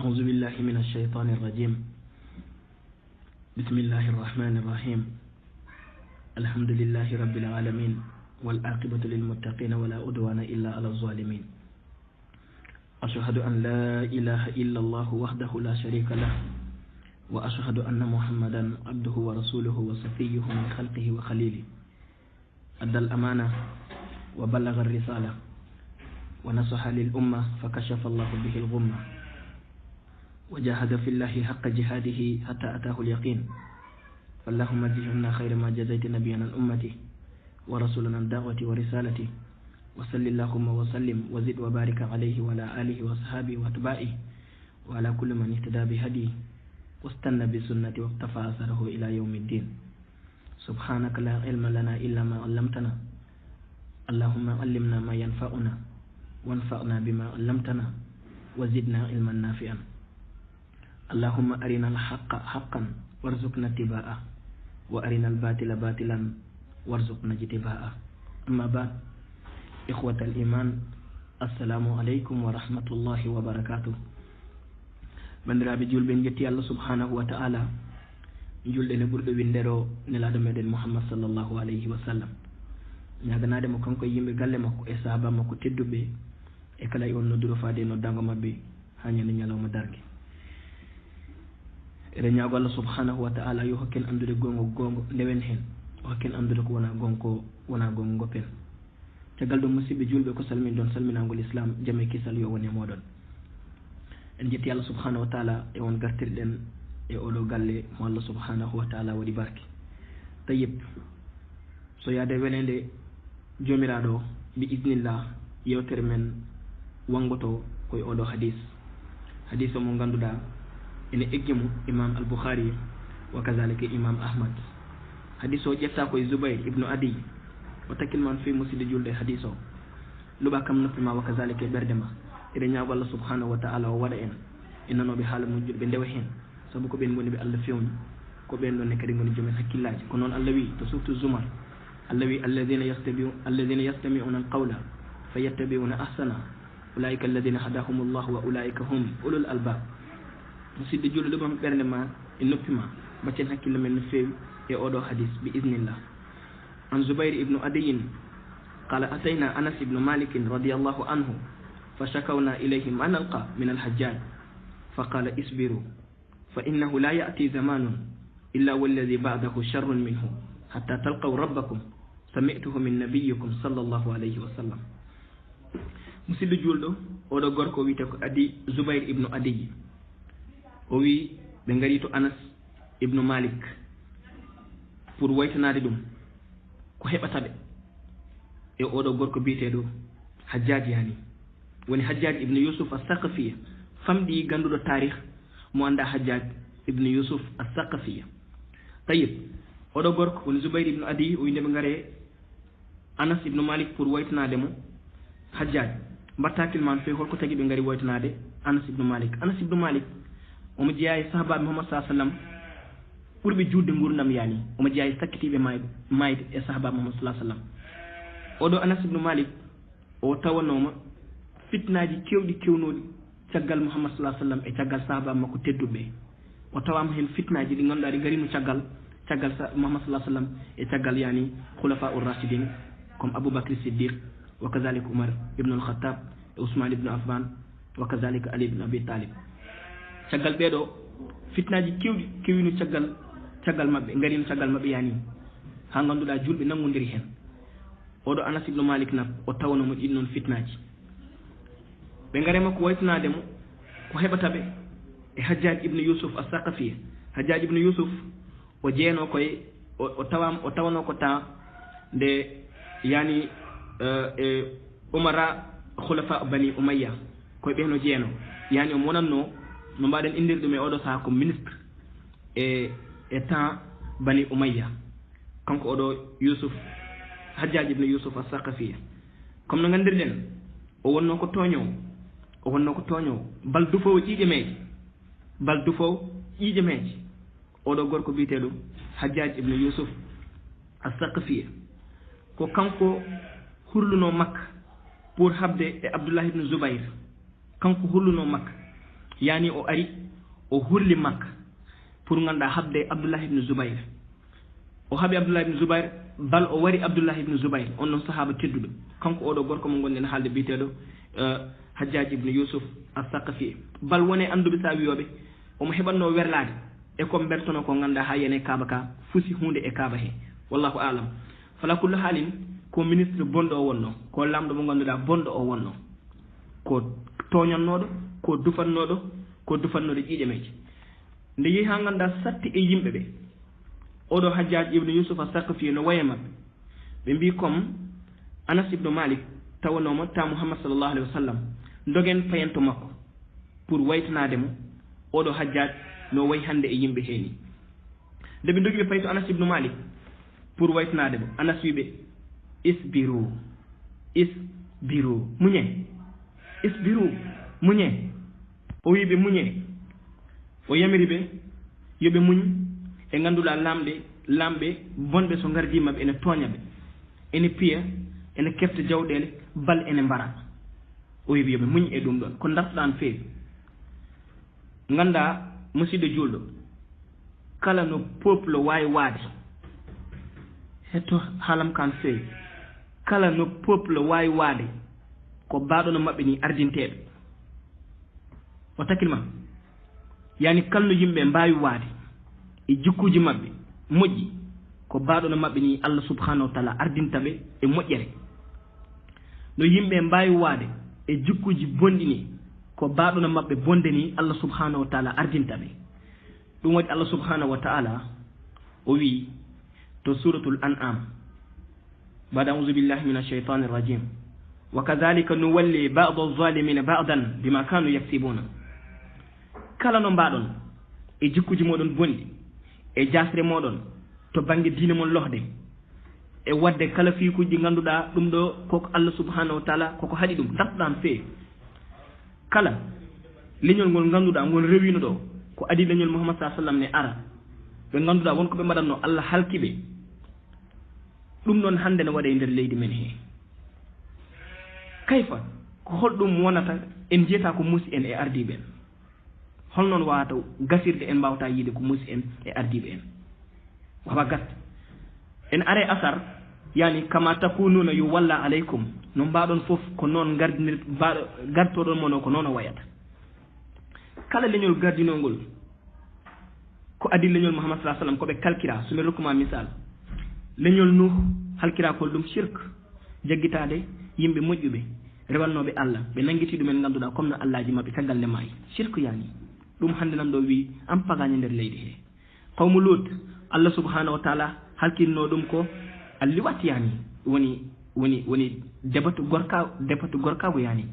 أعوذ بالله من الشيطان الرجيم بسم الله الرحمن الرحيم الحمد لله رب العالمين والعاقبة للمتقين ولا عدوان إلا على الظالمين أشهد أن لا إله إلا الله وحده لا شريك له وأشهد أن محمدا عبده ورسوله وصفيه من خلقه وخليله أدى الأمانة وبلغ الرسالة ونصح للأمة فكشف الله به الغمة وجاهد في الله حق جهاده حتى أتاه اليقين فاللهم اجعلنا خير ما جزيت نبينا أمته ورسولنا الدعوة ورسالته وصل اللهم وسلم وزد وبارك عليه وعلى آله وصحابه واتباعه وعلى كل من اهتدى بهديه واستنى بسنته واقتفى أثره إلى يوم الدين سبحانك لا علم لنا إلا ما علمتنا اللهم علمنا ما ينفعنا وانفعنا بما علمتنا وزدنا علما نافعا اللهم أرنا الحق حقا وارزقنا اتباعه وأرنا الباطل باطلا وارزقنا اجتنابه أما بعد إخوة الإيمان السلام عليكم ورحمة الله وبركاته bandiraɓe julɓe jetti Allah subhanahu wa ta'ala julɗe ne ɓurɗo windero nelaɗo meɗen Muhammad sallllahu alayhi wa sallam ñaganade mo kanko yimɓe galle makko e sahaba makko tedduɓe e kala e on nodduro faade noddango mabɓe ha ñande ñalawma dargue eɗen ñaago Allah subhanahu wa ta'ala yo hokken andude gongo ndewen hen o hokken andude ko wona gongo goppen caggal ɗum musidɓe julɓe ko salmin ɗon salminagol islam jaame kisal yo woni e moɗon en jetti Allah subhanahu wa ta'ala e on gartirɗen e oɗo galle mo Allah subhanahu wa ta'ala waɗi barke tayyib so yaade welede jomiraɗo bi idnillah yewtere men wangoto koye oɗo hadis o mo ganduɗa ene eggimu imam al-Bukhari wa kazalika imam Ahmad hadis o ƴetta koye Zubayr ibnu Adi o takkilman fi musidɗo julde hadis o luɓa kam noppima wa kazalika e ɓerde ma eɗen ñaago Allah subhanahu wa ta'ala o waɗa en e nanoɓe haala mujjuɗo ɓe ndewa hen saabu ko ɓen goni ɓe Allah fewni ko ɓen ɗon ne kadi goni joomen hakkillaji ko noon Allah wi to surtout Zumar Allah wi alladina yastami'una alqawla fayattabi'una ahsana ulaika alladina hadahumullahu wa ulaika hum ulul albab musidɗo julɗo ɗuɓam ɓerde ma e noppi ma baccen hakkille men no fewi e oɗo hadis bi idnillah an Zubayr ibnu Adiyin qala atayna Anas ibnu Malik radiyallahu anhu فشكونا إليه ما نلقى من الحجاج فقال اصبروا فإنه لا يأتي زمان إلا والذي بعده شر منه حتى تلقوا ربكم سمعته من نبيكم صلى الله عليه وسلم musidɗo julɗo oɗo gorko wiyete ko Zubayr ibnu Adiy o wi ɓe ngari to Anas ibnu Malik pour waytanade ɗum ko heɓataɓe e oɗo gorko biyeteɗo Hajjaj yani woni Hajjaj ibnu Yusuf as-Saqafiya famɗi ganduɗo tarikh mo anda Hajjaj ibnu Yusuf as-Saqafiya tayyib oɗo gorko woni Zubayr ibnu Adi o winde ɓe gaare Anas ibnu Malik pour waytanade mo Hajjaj mbattakil man fe holko tagui ɓe gaari waytanade Anas ibnu Malik omo jeeya e sahabaɓe Muhammad sallallahu alaihi wasallam ɓurɓe judde gurdam yani omo jeeya e sakkitiɓe mayde e sahabaɓe Muhammad sallallahu alaihi wasallam oɗo Anas ibnu Malik o tawanoma fitnaji kewnoɗi caggal Muhammad sallallahu alaihi wasallam e caggal sahaba makko tedduɓe o tawama hen fitnaji ɗi ganduɗa ɗi garino caggal Muhammad sallallahu alaihi wasallam e caggal yani khulafa ur-rashidin comme Aboubacry Siddiq wa kazalika Umar ibn al-Khattab e Ousmane ibn Affan wa kazalika Ali ibn Abi Talib caggal ɓeɗo fitnaji kewino caggal mabɓe garino caggal mabɓe yani ha ganduɗa julɓe nangodiri hen oɗo Anas ibn Malik nak o tawanomo ɗin noon fitnaji ɓe garema ko waytanade mo ko heɓataɓe e Hajjaj ibnu Yusuf as-Saqafiya Hajjaj ibnu Yusuf o jeeno koye o tawano ko temps nde yani e umara khulafa bani Umayya koye ɓeno jeeno yani o wonanno no mbaɗen indir ɗum e oɗo saha ko ministre e temps bani Umayya kanko oɗo Yusuf Hajjaj ibnu Yusuf as-Saqafiya comme no gandirɗen o wonno ko tooñowo bal dufowo ƴiiƴe meeje oɗo gorko biyeteɗo Hajjaj ibnu Yusuf as-Saqafiya ko kanko hurluno Makka pour habde e Abdullah ibn Zubayr kanko hulluno Makka yani o ari o hurli makka pour ganda habde Abdullah ibn Zubayr o haɓi Abdullah ibn Zubayr bal o wari Abdullah ibn Zubayr on noon sahaba tedduɗo kanko oɗo gorko mo gonɗen haalde biteɗo Hajjaj ibn Yusuf as-Saqafi bal wone anduɓe sa wiyoɓe omo heɓanno werlade e ko bertono ko ganda ha yene kaaba ka fusi hunde e kaaba he wallahu alam fala kullu halin ko ministre bonɗo o wonno ko lamɗo mo ganduɗa bonɗo o wonno ko toñannoɗo ko dufannoɗo ko dufannoɗo ƴiƴe meje nde yeehi ha ganda satti e yimɓe ɓe oɗo Hajjaj ibn Yusuf as-Saqafi no waye mabɓe ɓe mbi comme Anas ibn Malik tawanoma ta Muhammad sallallahu alayhi wa sallam dogen payento makko pour waytanade mo oɗo Hajjaj no way hande e yimɓe heeni nde ɓe dogi ɓe payto Anas ibn Malik pour waytanade mo Anas wiɓe isbiru muñe isbiru muñe o wiɓe muñe o yamiri ɓe yoɓe muñ e ganduɗa lamɓe bonɓe so gardimaɓe ene tooñaɓe ene piya ene kefta jawɗele bal ene mbara o wiɓe yoɓe muñ e ɗum ɗon ko dartoɗan feewi ganda musidɗo julɗo kala no peuple wawi waade hetto haalam kan feewi kala no peuple wawi waade ko baɗono mabɓe ni ardinteɓe o takkilma yani kalno yimɓe mbawi waade e jikkuji mabɓe moƴƴi ko baɗono mabɓe ni Allah subhanahu wa taala ardintaɓe e moƴƴere no yimɓe mbawi waade e jikkuji bonɗi ni ko baɗono mabɓe bonde ni Allah subhanahu wa taala ardintaɓe ɗum waɗi Allah subhanahu wa taala o wi to suratul an'am ba'da a'udhu billahi minash shaitanir rajim wa kadhalika nuwalli ba'd adh-dhalimina ba'dan bima kanu yaksibuna kala no mbaɗon e jikkuji moɗon bonɗi e jasre moɗon to banggue diine mon lohde e wadde kala fiikuji ganduɗa ɗum ɗo koko Allah subhanahu wa taala koko haɗi ɗum dartoɗan feewi kala leñol ngol ganduɗa ngol rewino ɗo ko adi leñol Muhammad sallallahu alaihi wasallam ne ara ɓe ganduɗa wonko ɓe mbaɗatno Allah halkiɓe ɗum ɗon hande ne waɗe nder leydi men he kayfa ko holɗum wonata en jeyata ko muusi en e ardiɓe en holnoon wawata gasirde en mbawata yiide ko muusi en e ardiɓe en wawa gasta en are asar yani kama takununa yu walla aleykum no mbaɗon foof ko noon gartoɗon mono ko noon o wayata kala leñol gardinolngol ko adi leñol Muhammad sallallahu alaihi wasallam ko ɓe kalkira somi rokkuma misal leñol Nuh halkirakol ɗum shirk jaggitade yimɓe moƴƴuɓe rewalnoɓe Allah ɓe nangiti ɗumen ganduɗa comme no Allahji mabɓe caggal nde maayi shirk yani ɗum hande nan ɗo wi an pagañe nder leydi he qawmu Lut Allah subhanahu wa taala halkinno ɗum ko alliwat yani woni debatu gorkago yani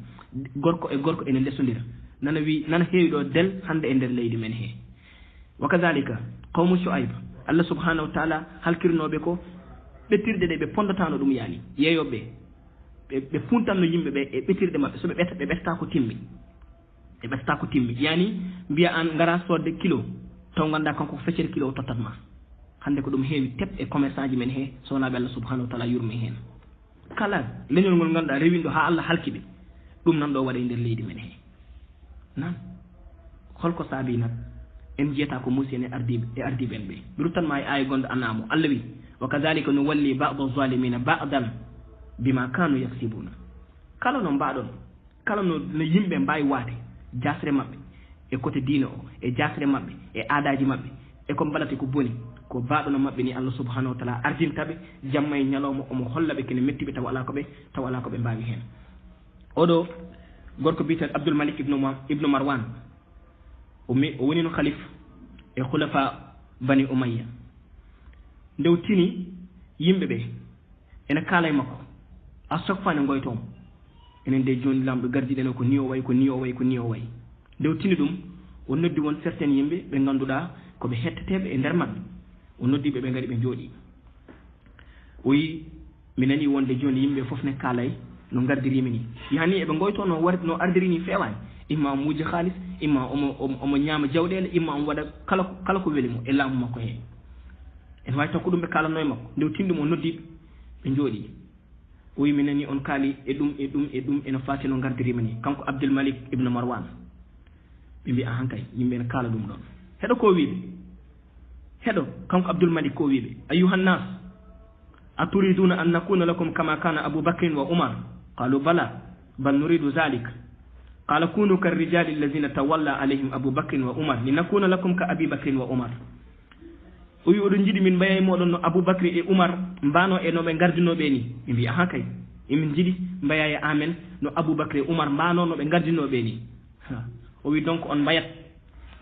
gorko e gorko ene lesodira nana heewi ɗo del hande e nder leydi men he wa kadhalika qawmu Shu'aib Allah subhanahu wa taala halkirnoɓe ko ɓettirɗe ɗe ɓe pondotano ɗum yani yeeyoɓe ɓe funtanno yimɓe ɓe e ɓettirɗe maɓɓe so ɓe ɓetta ɓe ɓetta ko timmi yani mbiya an ngara sodde kilo taw ganda kanko ko feccere kilo o tottatma hande ko ɗum heewi teb e commerçant ji men he sownaɓe Allah subhanahu wa taala yurmi hen kala leñol ngol ganduɗa rewinɗo ha Allah halkiɓe ɗum nan ɗo waɗe nder leydi men he nan holko saabi nak en jiyata ko muusi en e ardiɓe en ɓe ɓe ruttanma e aya gonɗo annamo Allah wi wa kadhalika nuwalli ba'd adh-dhalimina ba'dan bima kanu yaksibuna kala no mbaɗon kala no yimɓe mbawi waade jasre mabɓe e côté diine o e jasre mabɓe e aadaji mabɓe e ko mbaɗate ko boni ko baɗono mabɓe ni Allah subhanahu wa taala ardintaɓe jamma e ñalawma omo hollaɓe kene mettiɓe taw ala ko ɓe mbawi hen oɗo gorko biteɗo Abdul Malik ibnu Marwan o woni no khalif e khulafa bani Umayya ndew tini yimɓe ɓe ene kaala e makko a chaque fois ne goytomo enen de joni lamɗo gardiɗen ko ni o way ndew tini ɗum o noddi won certaine yimɓe ɓe ganduɗa koɓe hetteteɓe e nder mabɓe o noddiɓe ɓe gari ɓe jooɗi o wi mi nani wonde joni yimɓe foof ne kaalay no gardirimi ni yani eɓe goyto no ardiri ni fewani imma o mujji halis imma omo ñaama jawɗele imma omo waɗa kala ko weeli mo e laamu makko heen en wawi taw ko ɗum ɓe kalanno e makko ndew tinɗum o noddiɓe ɓe jooɗi o wi mi nani on kaali e ɗum eno fati no gardirimi ni kanko Abdul Malik ibnu Marwan ɓe mbi ahan kay yimɓe ne kaala ɗum ɗon heɗo ko wiɓe heɗo kanko Abdoul Malik ko wiɓe ayuhannas aturiduna an nakuna lakum kama kana Abu Bakrin wa Umar qalu bala bal nuridu zalik qala kunu karrijali alladhina tawalla alayhim Abu Bakrin wa Umar linakuna lakum ka Abi Bakrin wa Umar o wi oɗon jiɗi min mbayay moɗon no Aboubacry e Oumar mbano e noɓe gardinoɓe ni ɓe mbi ahan kay emin jiɗi mbayaye amen no Aboubacry e Oumar mbano noɓe gardinoɓe ni o wi donc on mbayat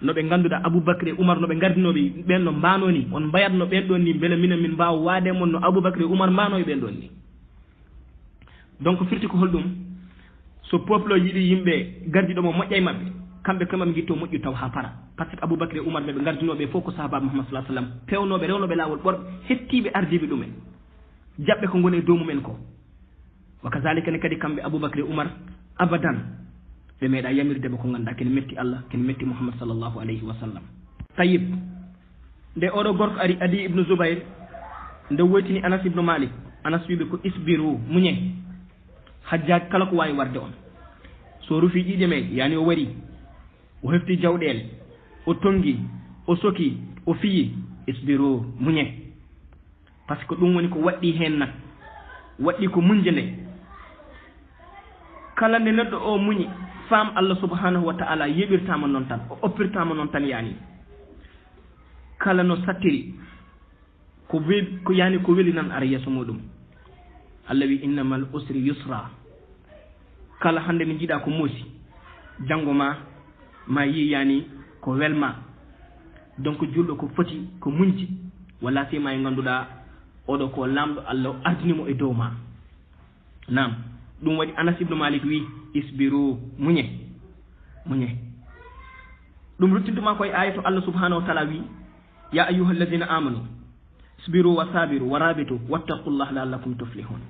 noɓe ganduɗa Aboubacry e Oumar noɓe gardinoɓe ɓen no mbano ni on mbayat no ɓen ɗon ni beele minen min mbawa waade mon no Aboubacry e Oumar mbano e ɓen ɗon ni donc firti ko holɗum so peuple o yiɗi yimɓe gardiɗomo moƴƴa e mabɓe kamɓe kamam guitto moƴƴu taw ha para par ce que Aboubacry e Oumar ɓeɓe gardinoɓe fof ko sahabaɓe Muhammad sallallahu alaihi wasallam pewnoɓe rewnoɓe lawol ɓorɓe hettiɓe ardiɓe ɗumen jaɓɓe ko goni e dow mumen ko wa kazalika ne kadi kamɓe Aboubacry e Oumar abadan ɓe meeɗa yamirdema ko ganduɗa kene metti Allah kene metti Muhammad sallllahu alayhi wa sallam tayib nde oɗo gorko ari Adi ibnu Zoubayr nde woytini Anas ibnu Malik Anas wiɓe ko isbiru muñe hajjaj kala ko wawi warde on so rufi ƴiƴe meɗe yani o wari o hefti jawɗele o tongi o soki o fiyi isbiru muñe par ce que ɗum woni ko waɗɗi hen nak waɗɗi ko muñje nde kala nde neɗɗo o muñi faam Allah subhanahu wa ta'ala yeɓirtama noon tan o oppirtama noon tan yani kala no sattiri ko yani ko weli nan ara yeeso muɗum Allah wi innamal usri yusra kala hande ne jiiɗa ko muusi janggo ma yi yani ko welma donc julɗo ko foti ko muñji walla sima e ganduɗa oɗo ko lamɗo Allah ardinimo e dow ma nam ɗum waɗi Anas ibnu Malik wi isbiru muñe ɗum ruttintuma koye aya to Allah subhanahu wa ta'ala wi ya ayyuha alladhina amanu isbiru wa sabiru wa rabitu wattaqullah la'allakum tuflihun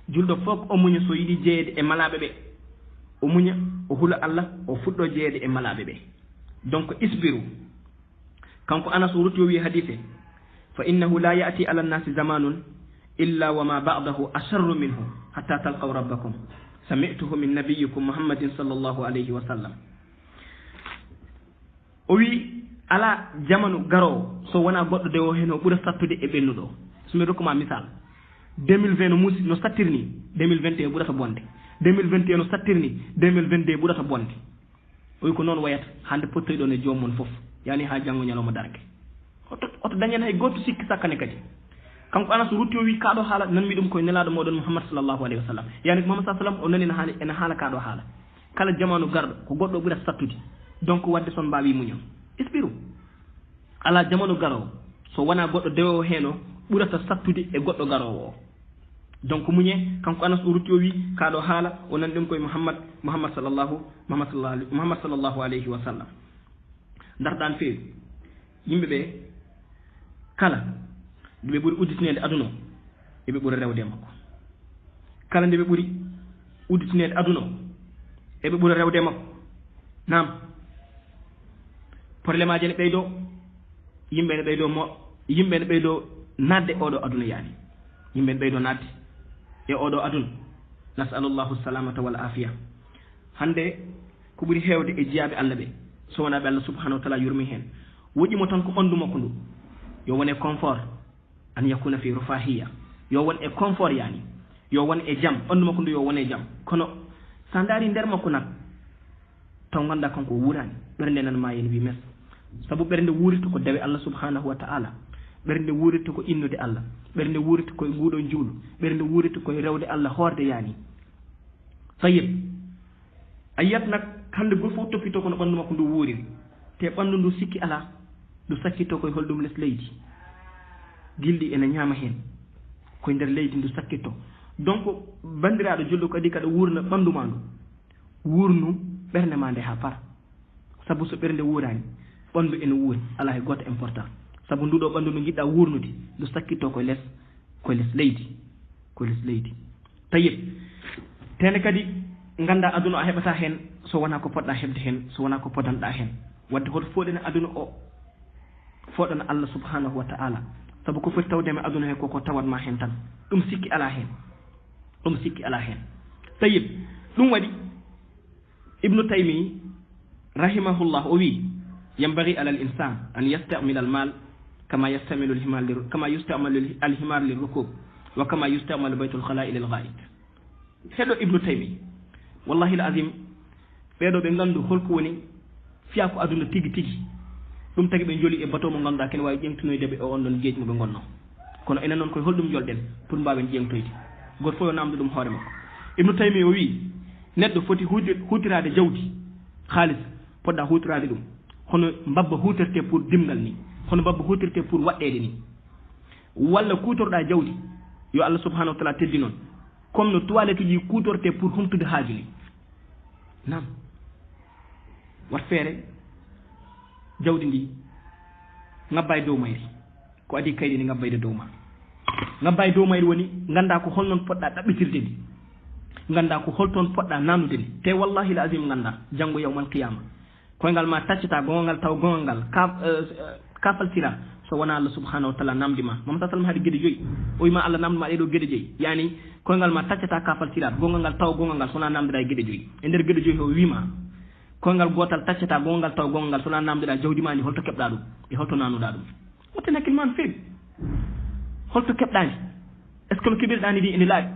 julɗo fof o muña so yiɗi jeeyede e malaɓe ɓe o muña o hula Allah o fuɗɗo jeeyede e malaɓe ɓe donc isbiru kanko Anas o rutti o wi hadise fa innahu la ya'ti ala nnasi zamanun illa wa ma ba'dahu asharru minhu hatta talqaw rabbakum sami'tuhu min nabiyyikum Muhammadin sallallahu alayhi wa sallam o wi ala jamanu garowo so wona goɗɗo dewo hen o ɓuura sattude e ɓennuɗo somi rokkuma misal 2020 no muusi no sattirni 2021 ɓurata bonde 2021 no sattirni 2022 ɓurata bonde o wi ko noon wayata hande pottoyɗon e joomum fof yani ha janggo ñalawma darke oto dañen hay goto sikki sakkane kadi kanko Anas rutti o wi kaɗo haala nanmi ɗum koye nelaɗo moɗon Muhammad sallllahu alayhi wa sallam yani ko Muhammad sallam o nani ene haala kaɗo haala kala jamanu garɗo ko goɗɗo ɓurata sattude donc wadde son mbawi muñon ispiru ala jamanu garowo so wona goɗɗo dewowo hen o ɓurata sattude e goɗɗo garowo o donc muñe kanko Anas o rutti o wi kaɗo haala o nani ɗum koye Muhammad sallllahu alayhi wa sallam darɗan feewi yimɓeɓe kala nde ɓe ɓuuri udditinede aduna o eɓe ɓuuri rewde makko kala nde ɓe ɓuuri udditinede aduna o eɓe ɓuuri rewde makko nam probléme aji ne ɓeydo yimɓe ne ɓeydo nadde oɗo aduna yaani yimɓe ne ɓeydo nadde e oɗo aduna nasalullahu salamata wal afiya hande ko ɓuuri hewde e jiyaɓe Allah ɓe so wonaɓe Allah subhanahu wa ta'ala yurmi hen woƴƴimo tan ko ɓandu makko ndu yo wone confort an yakuna fi rufahiya yo won e confort yani yo won e jam ɓandu makko ndu yo won e jam kono sa daari nder makko nak taw ganduɗa kanko wurani ɓernde nan ma yen wi mes saabu ɓernde wurirta ko dawe Allah subhanahu wa ta'ala ɓernde wurirta ko innude Allah ɓernde wurirta koye nguuɗo juulu ɓernde wurirta koye rewde Allah hoorde yani tayib a yiyat nak hande goto fof toppito kono ɓandu makko ndu wuuriri te ɓandu ndu sikki ala ndu sakkitto koye holɗum less leydi gilɗi ene ñaama hen koye nder leydi ndu sakkitto donc bandiraɗo julɗo kadi kaɗa wurna ɓandu ma ndu wurnu ɓernde ma nde ha para saabu so ɓernde wuurani ɓandu ene wuuri ala he goto important saabu nduɗo ɓandu ndu jiɗɗa wurnude ndu sakkitto koye less leydi tayib tene kadi ganda aduna a heɓata hen so wona ko poɗɗa heɓde hen so wona ko podanɗa hen wadde hoto foɗene aduna o foɗana Allah subhanahu wa ta'ala saabu ko foti tawdema aduna he koko tawatma hen tan ɗum sikki ala hen tayib ɗum waɗi ibnu taymi rahimahullah o wi yambagi ala al insan an yastamila al mal kama yastamilu al himar lirrukub wa kama yustamalu baytul khala'i lil ghaid heɗo ibnu taymi wallahi al azim ɓeɗo ɓe gandu holko woni fiya ko aduna tigi tigi ɗum tagi ɓe joli e bateau mo ganduɗa kene wawi ƴengtinoydeɓe o on ɗon gueeji mo ɓe gonno kono enen noon koye holɗum jolɗen pour mbawen ƴengtoyde goto fof yo namdo ɗum hoore makko ibnu taymi o wi neɗɗo foti hutirade jawdi halis poɗɗa hutirade ɗum hono mbabba hutirte pour dimgal ni hono mbabba hutirte pour waɗɗede ni walla kutorɗa jawdi yo Allah subhanahu wa ta'ala teddi noon comme no toilette ji kutorte pour humtude haaju ni nam wat feere jawdi ndi ngabba e dow mayri ko adi kayɗi ni ngabbayde dow ma ngabba e dow mayri woni ganda ko holnoon poɗɗa ɗaɓɓitirde ndi ganda ko holtoon poɗɗa nanude ni te wallahi l azim ganda janngo yawmal qiyama koyngal ma taccata gongal taw gongal ngal kafaltira so wona Allah subhanahu wa ta'ala namdima mama sa sallam haɗi gueɗe joyyi o wima Allah namdima ɗeɗo gueɗe joyyi yani koyngal ma taccata kafaltira gongal ngal taw gongal ngal sowona namdira e gueɗe joyyi e nder gueɗe joyyi o wima koyngal gotal taccata gongal ngal taw gongal ngal sowona namdira jawdi ma ndi holto keɓɗa ɗum e holto nanuɗa ɗum wotten hakkille ma no feewi holto keɓɗani est ce que no keɓirɗani ndi ene laaɓi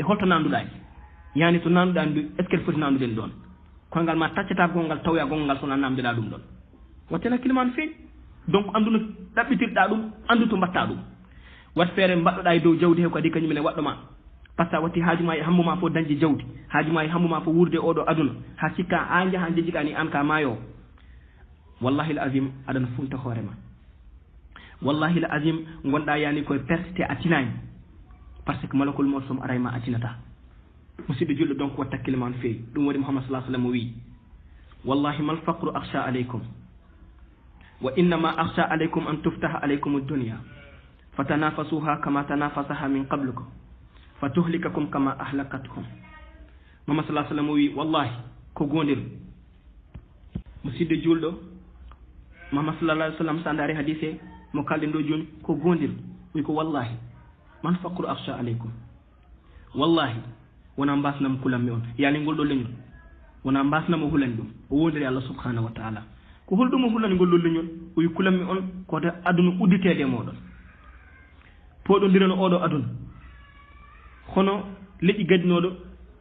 e holto nanduɗani yani to nanduɗani ɗu est ce que foti nanduɗen ɗon koyngal ma taccata gongal tawya gongal ngal sowona namdira ɗum ɗon wotten hakkille ma no feewi donc andu no ɗaɓɓitirɗa ɗum andu to mbatta ɗum wat feere mbaɗɗoɗa e dow jawdi he ko adi kañumene waɗɗoma par ce que a watti haajuma e hammuma fof dañde jawdi haajuma e hammuma fof wurde oɗo aduna ha cikka a jaaha jejjiɗani an ka maayo wallahi l azim aɗana funta hoorema wallahi l azim gonɗa yani koye perte te a tinani par ce que malakul mot som arayma a tinata musidɗo julɗo donc wat takkille ma no feewi ɗum waɗi mouhammad salah sallam o wi wallahi mal faqru akhsha aleykum wa innama akhsha alaykum an tuftaha alaykum ad-dunya fatanafasuha kama tanafasaha min qablikum fatuhlikakum kama ahlakatkum mama sallallahu alaihi wasallam wi wallahi ko gondir musidde juldo mama sallallahu alaihi wasallam sandari hadise mo kalde do joni ko gondir wi ko wallahi man faqru akhsha alaykum wallahi wona mbasnam kulam mi on yani gol do leñol wona mbasnam hulani dum o wondiri Allah subhanahu wa ta'ala ko holɗum o hulani ngol lolluñol o wi kulammi on koto aduna udditede moɗon poɗodirano oɗo aduna hono leƴƴi gadinoɗo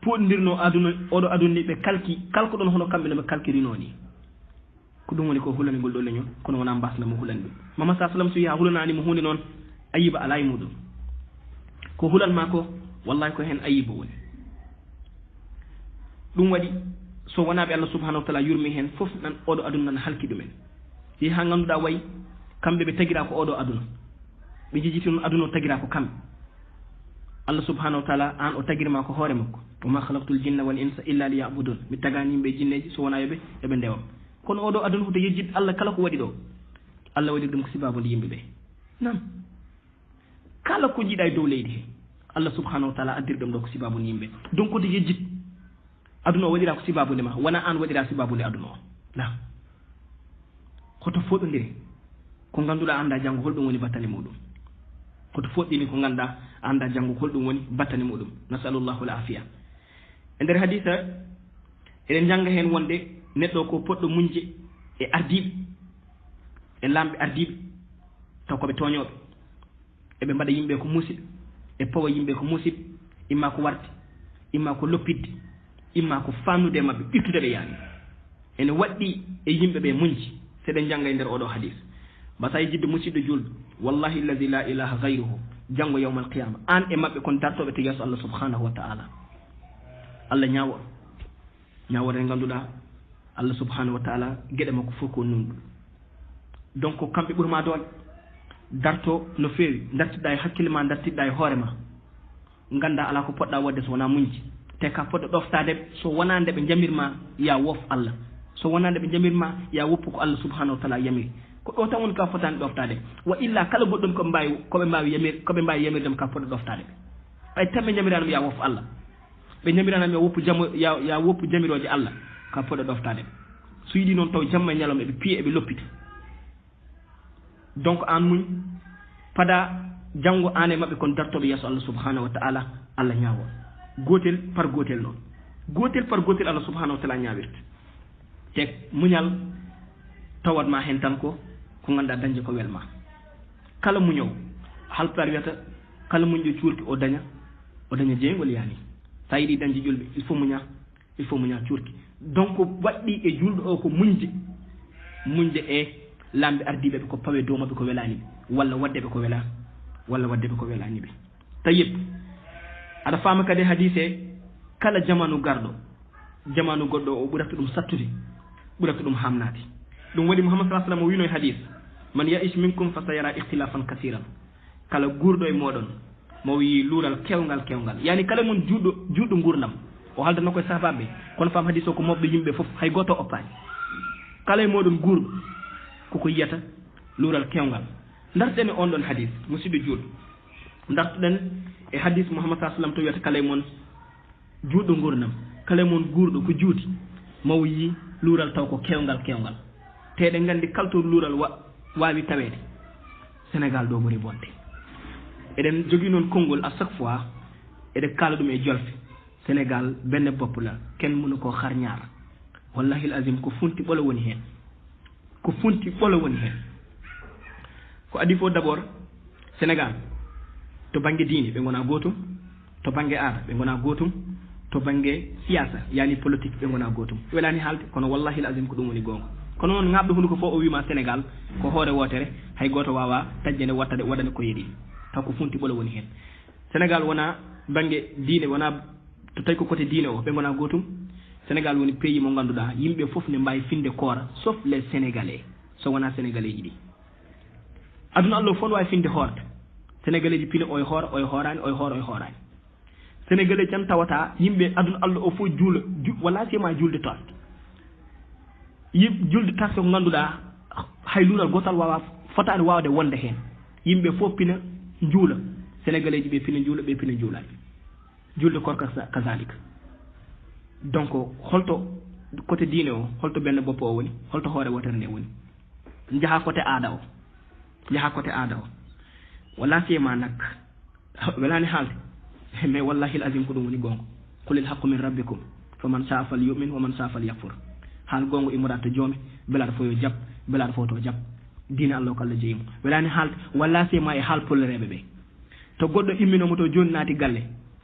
poɗodirno aduna oɗo aduna ni ɓe kalko ɗon hono kamɓe no ɓe kalkirino ni ko ɗum woni ko hulani ngol ɗo leñol kono wona mbasnamo hulani ɗum mama sa sallam so wiya hulananimo hunde noon ayiba ala e muɗum ko hulanma ko wallahi ko hen ayiba woni ɗum waɗi so wonaɓe Allah subhanahu wa ta'ala yurmi hen fof nan oɗo aduna nan halki ɗumen yi ha ganduɗa wayi kamɓe ɓe tagira ko oɗo aduna ɓe jejiti noon aduna o tagira ko kamɓe Allah subhanahu wa ta'ala an o tagirma ko hoore makko wama khalaqtul jinna wal insa illa liya'budun mi tagani yimɓe jinneji so wona yoɓe yoɓe ndewam kono oɗo aduna hoto yejjid Allah kala ko waɗi ɗo Allah waɗi ɗum ko sibabude yimɓeɓe nam kala ko jiiɗa e dow leydi he Allah subhanahu wa ta'ala addiri ɗum ɗo ko sibabude yimɓe donc hoto yejjid aduna o waɗira ko sibabude ma wona an waɗira sibabude aduna o nam hoto foɗodiri ko ganduɗa anda janggo holɗum woni battane muɗum hoto foɗɗini ko ganduɗa anda janggo holɗum woni battane muɗum nasalullahu l afiya e nder hadisa eɗen jangga hen wonde neɗɗo ko poɗɗo muñje e ardiɓe e lamɓe ardiɓe taw koɓe toñoɓe eɓe mbaɗa yimɓe ko musidɗo e pawa yimɓe ko musidɗo imma ko warde imma ko loppidde imma ko famnude e mabɓe ɓittude ɓe yaani ene waɗɗi e yimɓe ɓe muñji seɗen jangga e nder oɗo hadis basa e jidde musidɗo julɗo wallahi allazi la ilaha gayruhu janggo yawmal qiyama an e mabɓe kon dartoɓe to yesso Allah subhanahu wa ta'ala Allah ñawore nde ganduɗa Allah subhanahu wa ta'ala gueɗe makko fof ko nunɗu donc kamɓe ɓuurma doole darto no feewi dartiɗɗa e hakkille ma dartiɗɗa e hoore ma ganda ala ko poɗɗa wadde so wona muñji te ka poɗɗo ɗoftade so wona nde ɓe jamirma ya wof Allah so wona nde ɓe jamirma ya woppu ko Allah subhanahu wa ta'ala yamiri ko ɗo tan woni ka fotani ɗoftade wa illa kala goɗɗum koɓe mbawi yamirdema ka poɗɗo ɗoftade ɓe ay tan ɓe jamiranama ya wof Allah ɓe jamiranama ya woppu jamiroje Allah ka poɗɗo ɗoftade so yiɗi noon taw jamma e ñalawma eɓe piye eɓe loppita donc an muñ pada janggo an e mabɓe kon dartoɓe yesso Allah subhanahu wa ta'ala Allah ñawo gotel par gotel noon gotel par gotel Allah subhanahu wa ta'ala ñawirta te muñal tawat ma hen tan ko ganduɗa dañde ko welma kala muñow halpulaar wiyata kala muñɗo cuurki o daña jeygol yani sa yiiɗi dañde julɓe il faut muña cuurki donc waɗɗi e julɗo o ko muñde e lamɓe ardiɓeɓe ko pawe dow mabɓe ko welaniɓe walla waddeɓe ko welaniɓe tayyib aɗa faama kadi hadise kala jamanu goɗɗo o ɓurata ɗum sattude ɓurata ɗum hamnade ɗum waɗi Muhammad sallallahu alaihi wasallam o wino e hadis man ya'ish minkum fa sayara ikhtilafan kasiran kala gurɗo e moɗon mo wi luural kewgal yani kala mon juɗɗo gurdam o haldana koye sahabaɓe kono faam hadis o ko mofɓe yimɓe foof hay goto oppani kala e moɗon gurɗo koko yiyata luural kewgal darten e on ɗon hadis musidɗo juuɗo dartuɗen e hadis Muhammad sallallahu alaihi wasallam to wiyata kala e mon juɗɗo gurdam kala e mon gurɗo ko juuti maw yi luural taw ko kewgal teɗen gandi kalto luural wawi tawede Sénégal ɗo ɓuuri bonde eɗen jogui noon konngol à chaque fois eɗen kala ɗum e jolfe Sénégal benne bopp la ken munu ko xar ñaar wallahi l azim ko funti ɓolo woni hen ko adi fo d' abord Sénégal to banggue diine ɓe gona gotum to banggue aada ɓe gona gotum to banggue siyasa yani politique ɓe gona gotum welani haalde kono wallahi l azim ko ɗum woni gonga kono noon ŋabɗo hunde ko fof o wima Sénégal ko hoore wotere hay goto wawa tajjene waɗane ko yeeɗi taw ko funti ɓolo woni hen Sénégal wona banggue diine wona to tawi ko côté diine o ɓe gona gotum Sénégal woni pays mo ganduɗa yimɓe foof ne mbawi finde koora sauf les Sénégalais so wona Sénégalais ji ɗi aduna Allah fof ne wawi finde hoorde Sénégalais ji pine oye hoorani Sénégalais tan tawata yimɓe aduna Allah o fof juula walla sema julde tasde julde tasde ko ganduɗa hay luural gotal fotani wawde wonde hen yimɓe fof pina juula Sénégalais ji ɓe pina juula ɓe pina juulani julde korka kazalika donc holto côté diine o holto benne boppo o woni holto hoore wotere nde woni jaha côté aada o wala siyema nak welani haalde mais wallahi l azim ko ɗum woni gonga qulil haqqu min rabbikum faman saa fal yumin wa man saa fal yakfur haal gonga immorata joomi belaɗa fo yo jab belaɗa fo to jab diine Allah ko Allah jeyimo welani haalde walla siyema e haal pollereɓe ɓe to goɗɗo imminomo to joni naati galle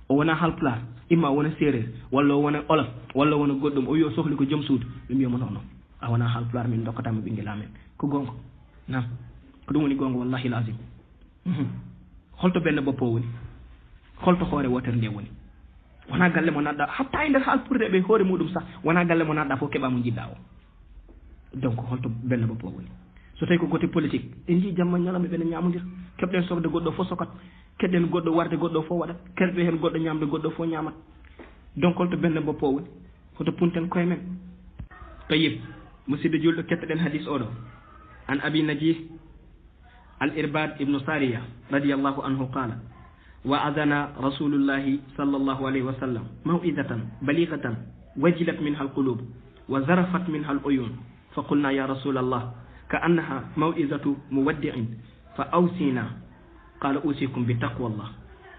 o wona halpulaar imma wona séréer walla o wona olof walla wona goɗɗum o wi o sohli ko joom suudu ɓe mbiyamo non a wona halpulaar min dokkatama ɓinguel amen ko gonga nam ko ɗum woni gonga wallahi l azim holto benne boppo o woni holto hoore wotere nde woni wona galle mo naɗɗa hatta e nder halpurde ɓe hoore muɗum sah wona galle mo naɗɗa fof keɓa mo jiɗɗa o donc holto benne boppo o woni so tawi ko côté politique en jii jamma ñalawma ɓene ñamodira keɓɗen sokde goɗɗo fof sokat keɗɗen goɗɗo warde goɗɗo fof waɗat kerɓe hen goɗɗo ñamde goɗɗo fof ñamat donc holto benne boppo o woni hoto punten koye men tayyib musidɗo julɗo kettoɗen hadis oɗo an abi najih al irbad ibnu sariya radiallahu anhu qala wa adana rasulullahi sallallahu alayhi wa sallam maw'idatan balighatan wajilat minha al qulub wa zarafat minha al uyun fa qulna ya rasulallah ka annaha maw'izatu muwaddi'in fa awsina qala usikum bi taqwallah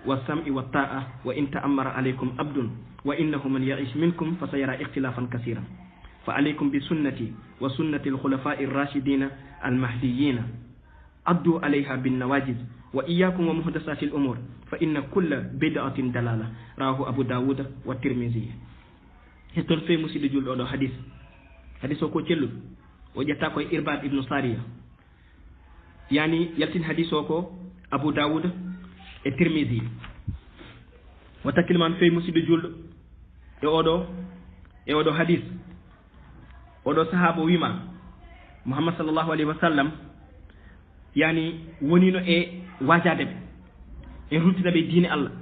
wa sam'i wa ta'a wa in ta'ammara alaykum abdun wa innahu man ya'ish minkum fa sayara ikhtilafan kaseeran fa alaykum bi sunnati wa sunnati al khulafa'i ar-rashidin al-mahdiyyin addu alayha bin nawajiz wa iyyakum wa muhdathati al-umur fa inna kulla bid'atin dalala rawahu abu dawud wa tirmidhi histor fe musidɗo julɗo ɗo hadis o ko celluɗo o ƴetta koye irbad ibnu sariya yani yaltin hadis o ko abu dawud e tirmidhi o takkilman fe musidɗo julɗo e oɗo hadis oɗo sahaba wima muhammad sallllahu alayhi wa sallam yani wonino e wajadeɓe en ruttinaɓe diine Allah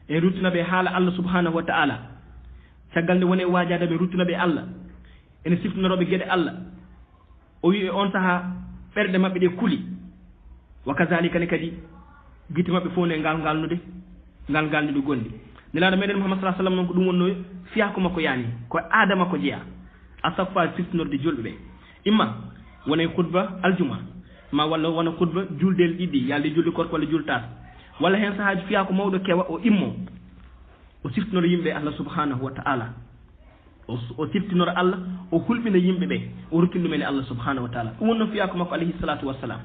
en ruttinaɓe haala Allah subhanahu wa ta'ala caggal nde woni e wajadeɓe ruttinaɓe Allah ene siftinoroɓe gueɗe Allah o wi e on saaha ɓerɗe mabɓe ɗe kuuli wa kazalika ne kadi guite mabɓe fof ne ngal galnude gonɗi nelaɗo meɗen muhammad sallah sallam noon ko ɗum wonno fiyako makko yani ko aada makko jeeya à chaque fois siftinorde julɓe ɓe imma wona e khutba aljuma ma walla wona khutba juldel ɗiɗɗi yalde julde korko walla jultas walla hen sahaji fiya ko mawɗo kewa o immo o siftinoro yimɓe Allah subhanahu wa ta'ala o siftinora Allah o hulɓina yimɓe ɓe o ruttin ɗumen e Allah subhanahu wa taala ɗum wonno fiyako makko alayhi salatu wassalam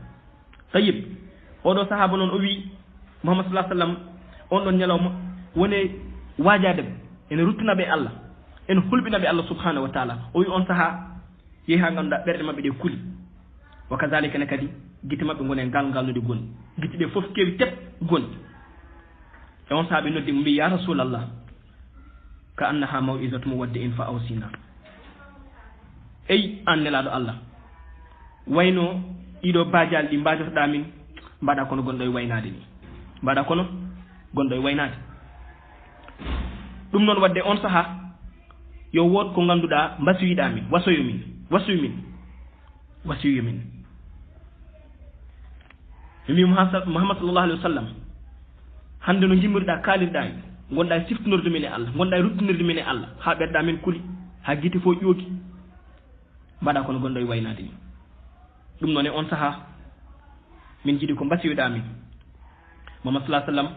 tayib oɗo sahaba noon o wi Muhammad sallallahu alaihi wasallam on ɗon ñalawma woni waajade ɓe ene ruttinaɓe Allah ene hulɓinaɓe Allah subhanahu wa taala o wi on saaha yeehi ha ganduɗa ɓerɗe mabɓe ɗe kuuli wa kadalika ne kadi guite mabɓe gone ngalnude gonni guite ɗe foof kewi tep gonni e on saaha ɓe noddi mo mbi ya rasulallah ka annaha maw'izatu muwadde in fa awsina ey an nelaɗo Allah wayno ɗiɗo bajali ɗi mbajatoɗa min mbaɗa kono gonɗo e waynade ni mbaɗa kono gonɗo e waynade ɗum noon wadde on saaha yo wood ko ganduɗa mbasiyiɗa min wasoyu min mi Muhammad sallallahu alaihi wasallam hande no jimmirɗa kalirɗa ni gonɗa e siftinorde min e Allah gonɗa e ruttinirde min e Allah ha ɓerɗa min kuuli ha guite fo ƴoogi mbaɗa kono gonɗo e waynade ni ɗum noon e on saaha min jiiɗi ko mbasiyoɗa min Muhammad sallallahu alaihi wasallam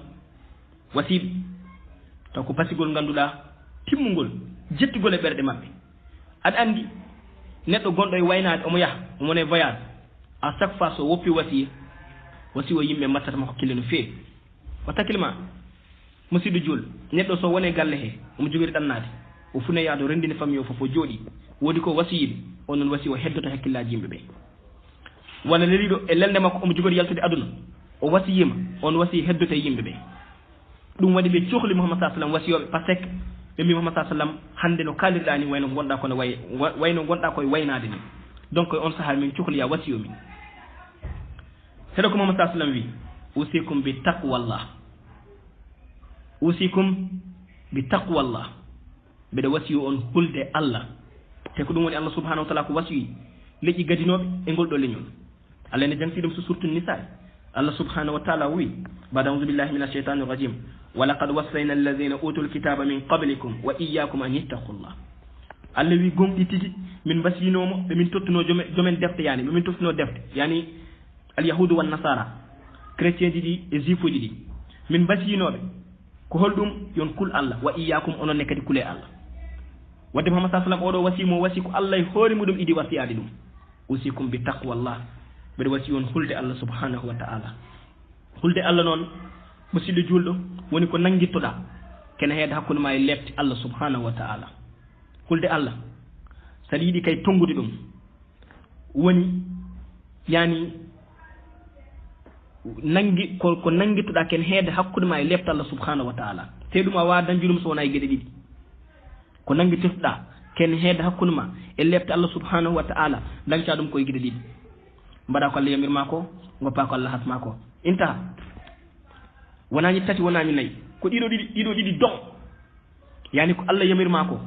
wasiɓe taw ko basigol ganduɗa timmugol jettugol e ɓerɗe mabɓe aɗa andi neɗɗo gonɗo e waynade omo yaha omone e voyage à chaque fois so woppi wasi o yimɓe mattatama hakkille no feewi watta hakkille ma musidɗo jul neɗɗo so wone galle he omo jogori ɗannade o fune yaade o rendini famille o fof o jooɗi woodi ko wasiyiɓe on noon wasi o heddoto hakkillaji yimɓe ɓe walla leliɗo e lelde makko omo jogori yaltude aduna o wasiyima on wasi heddoto e yimɓe ɓe ɗum waɗi ɓe cohli Muhammad sallallahu alaihi wasallam wasiyoɓe par ce que ɓe mbi Muhammad sallallahu alaihi wasallam hande no kalirɗa ni wayno gonɗa kono wayno gonɗa koye waynade ni donc on saaha min cohliya wasiyo min heɗo ko Muhammad sallallahu alaihi wasallam wi usikum bi taqwallah mbeɗa wasiyo on hulde Allah te ko ɗum woni Allah subhanahu wa taala ko wasiyi leƴƴi gadinoɓe e ngol ɗo leñol Allah ne janti ɗum so surtu nisa Allah subhanahu wa taala wi ba'da a'udhu billahi minash shaitanir rajim wa laqad wassayna alladhina utul kitaba min qablikum wa iyyakum an yattaqullah Allah wi gomɗi tigi min basiyinomo ɓe min tottuno jomen defte yani ɓe min tottuno defte yani al yahudu wan nasara chrétien ɗiɗi e juif uji ɗi min basiyinoɓe ko holɗum yon kul Allah wa iyyakum onon ne kadi kule Allah wadde Muhammad sallallahu alaihi wasallam oɗo wasimo wasi ko Allah e hoore muɗum idi wasiyade ɗum usikum bi taqwallah mbeɗa wasi on hulde Allah subhanahu wa ta'ala hulde Allah noon musidɗo julɗo woni ko nanguittoɗa kene heede hakkude ma e lefte Allah subhanahu wa ta'ala hulde Allah saɗa yiiɗi kay tongude ɗum woni yani nangi ko nanguittoɗa ken heede hakkude ma e lefte Allah subhanahu wa ta'ala te ɗum a wawa dañde ɗum so wona e gueɗe ɗiɗi ko nanguitirtoɗa ken heede hakkude ma e lefte Allah subhanahu wa ta'ala dañca ɗum koye gueɗe ɗiɗi mbaɗa ko Allah yamirma ko goppa ko Allah hatma ko intaha wonañi tati wonañi nayyi ko ɗiɗo ɗiɗi dong yani ko Allah yamirma ko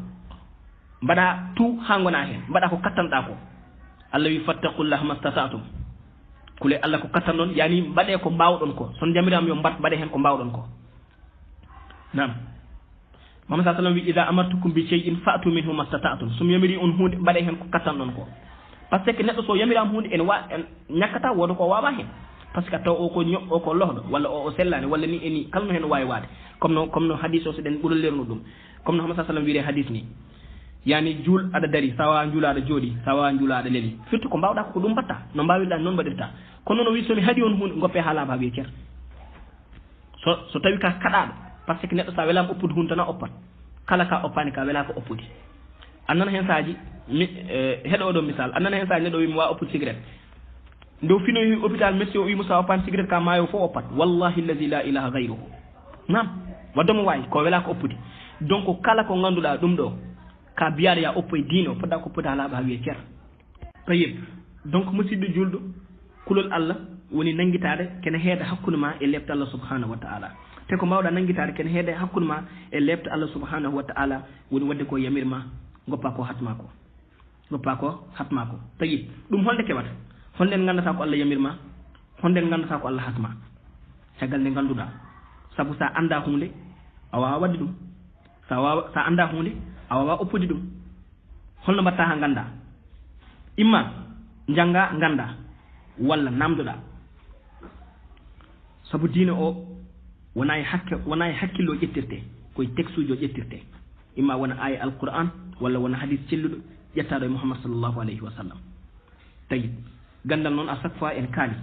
mbaɗa tout ha gona hen mbaɗa ko kattanɗa ko Allah wi fattaqullah mastata'tum kule Allah ko kattan ɗon yani mbaɗe ko mbawɗon ko son jamiram yo mbaɗe hen ko mbawɗon ko nam Muhammad sallallahu alaihi wasallam wi idha amartukum bi shay'in fa'tu minhu mastata'tum sum yamiri on hunde mbaɗe hen ko kattan ɗon ko par ce que neɗɗo so yamirama hunde en ñakkata wodo ko wawa hen par ce que taw o ko ñoɓɓo ko lohɗo walla o sellani walla ni eni kala no hen wawi wade comme no hadis o so ɗen ɓuura lernu ɗum comme no Muhammad sallallahu alaihi wasallam wiide hadis ni yani juul aɗa dari sawa juula aɗa jooɗi sawa juula aɗa leeli firti ko mbawɗa ko ɗum mbatta no mbawirɗa noon mbaɗirta kono noon wi somi haɗi on hunde goppe haalama ha wiye ceer so tawi ka kaɗaɗo par ce que neɗɗo sa welama oppude hunde tan a oppat kala ka oppani ka wela ko oppude annana hen saji heɗo oɗo misal annana hen saji neɗɗo wimi wawa oppude cigarette ndew finoyi hôpital médecin o wimo sa oppani cigarette ka maayo fof oppat wallahi allazi la ilaha gayruhu nam waddomo wawi ko wela ko oppude donc kala ko ganduɗa ɗum ɗo ka biyaɗo ya oppo e diine o poɗɗa ko oppude ha laaɓa ha wiye ceer tayib donc musidɗo julɗo kulol Allah woni nanguitade kene heede hakkude ma e lefte Allah subhanahu wa ta'ala te ko mbawɗa nanguitade kene heede hakkude ma e lefte Allah subhanahu wa ta'ala woni wadde ko yamirma goppa ko hatma ko tayib ɗum holde keɓata holden gandata ko Allah yamirma holden gandata ko Allah hatma caggal nde ganduɗa saabu sa anda hunde a wawa wadde ɗum sa anda hunde a wawa oppude ɗum holno mbatta ha ganda imma jangga ganda walla namdoɗa saabu diine o wona e hakkillo ƴettirte koye texte uji o ƴettirte imma wona aya alquran walla wona hadis celluɗo ƴettaɗo e mouhammad sallllahu alayhi wa sallam tawi gandal noon à chaque fois en kaali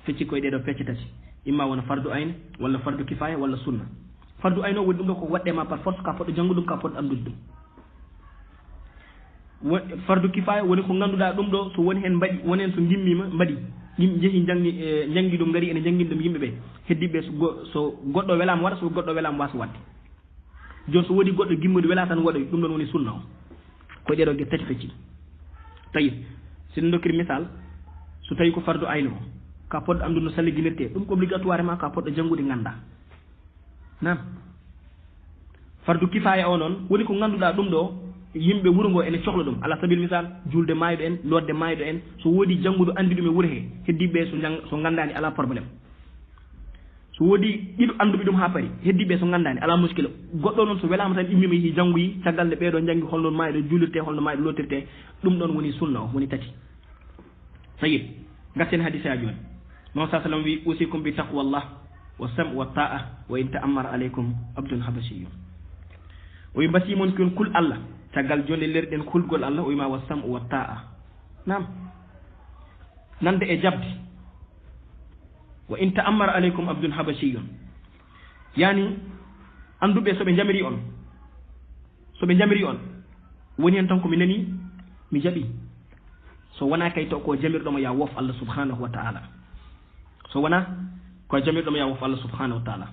fecci koye ɗeɗo pecce tati imma wona fardu ayne walla fardu kifaya walla sunna fardu ayne o woni ɗum ɗo ko waɗɗema par force ka poɗɗo janngu ɗum ka poɗɗo andude ɗum fardu kifaya woni ko ngannduɗaa ɗum ɗo so woni heen mbaɗi woni heen so gimmima mbaɗi yimɓe jeehi janngi ɗum ngari ene janngini ɗum yimɓe ɓee heddiɓe so goɗɗo welaama waɗa so goɗɗo welaama waasa waɗde jooni so woodi goɗɗo gimmude welaa tan waɗoy ɗum ɗon woni sunna o koye ɗeɗo ge tati fecci tawi siɗen dokkiri misal so tawi ko fardu ayno o ka poɗɗo anndude no salliginirtee ɗum ko obligatoirement ka poɗɗo janngude ngannda nan fardu kifaya o noon woni ko ngannduɗaa ɗum ɗo yimɓe wuro ngo ene cohla ɗum ala sabil misal julde maayɗo en lodde maayɗo en so woodi jannguɗo anndi ɗum e wuro hee heddiɓe so nganndaani ala probléme so woodi ɗiɗo annduɓe ɗum haa pari heddiɓe so nganndaani ala muskila goɗɗo noon so welaama tan immima yehi janngoyi caggal nde ɓeeɗo janngi holno maayɗo juulirtee holno maayɗo lottirtee ɗum ɗon woni sunna o woni tati sayid gatten hadise a jooni non sa sallam wi usikum bi taqwallah wa sam wa ta'a wa in ta'ammara aleykum abdun habasiyun o wi mbasimon kon kul allah caggal jonde lerɗen kulgol allah o wima wa sam wa ta'a nam nande e jabde wa in ta'ammara aleykum abdun habasiyun yani anduɓe soɓe jamiri on woni hen tan komi nani mi jaɓi so wona kay to ko jamirɗomo ya wof allah subhanahu wa ta'ala so wona ko jamirɗomo ya wof allah subhanahu wa ta'ala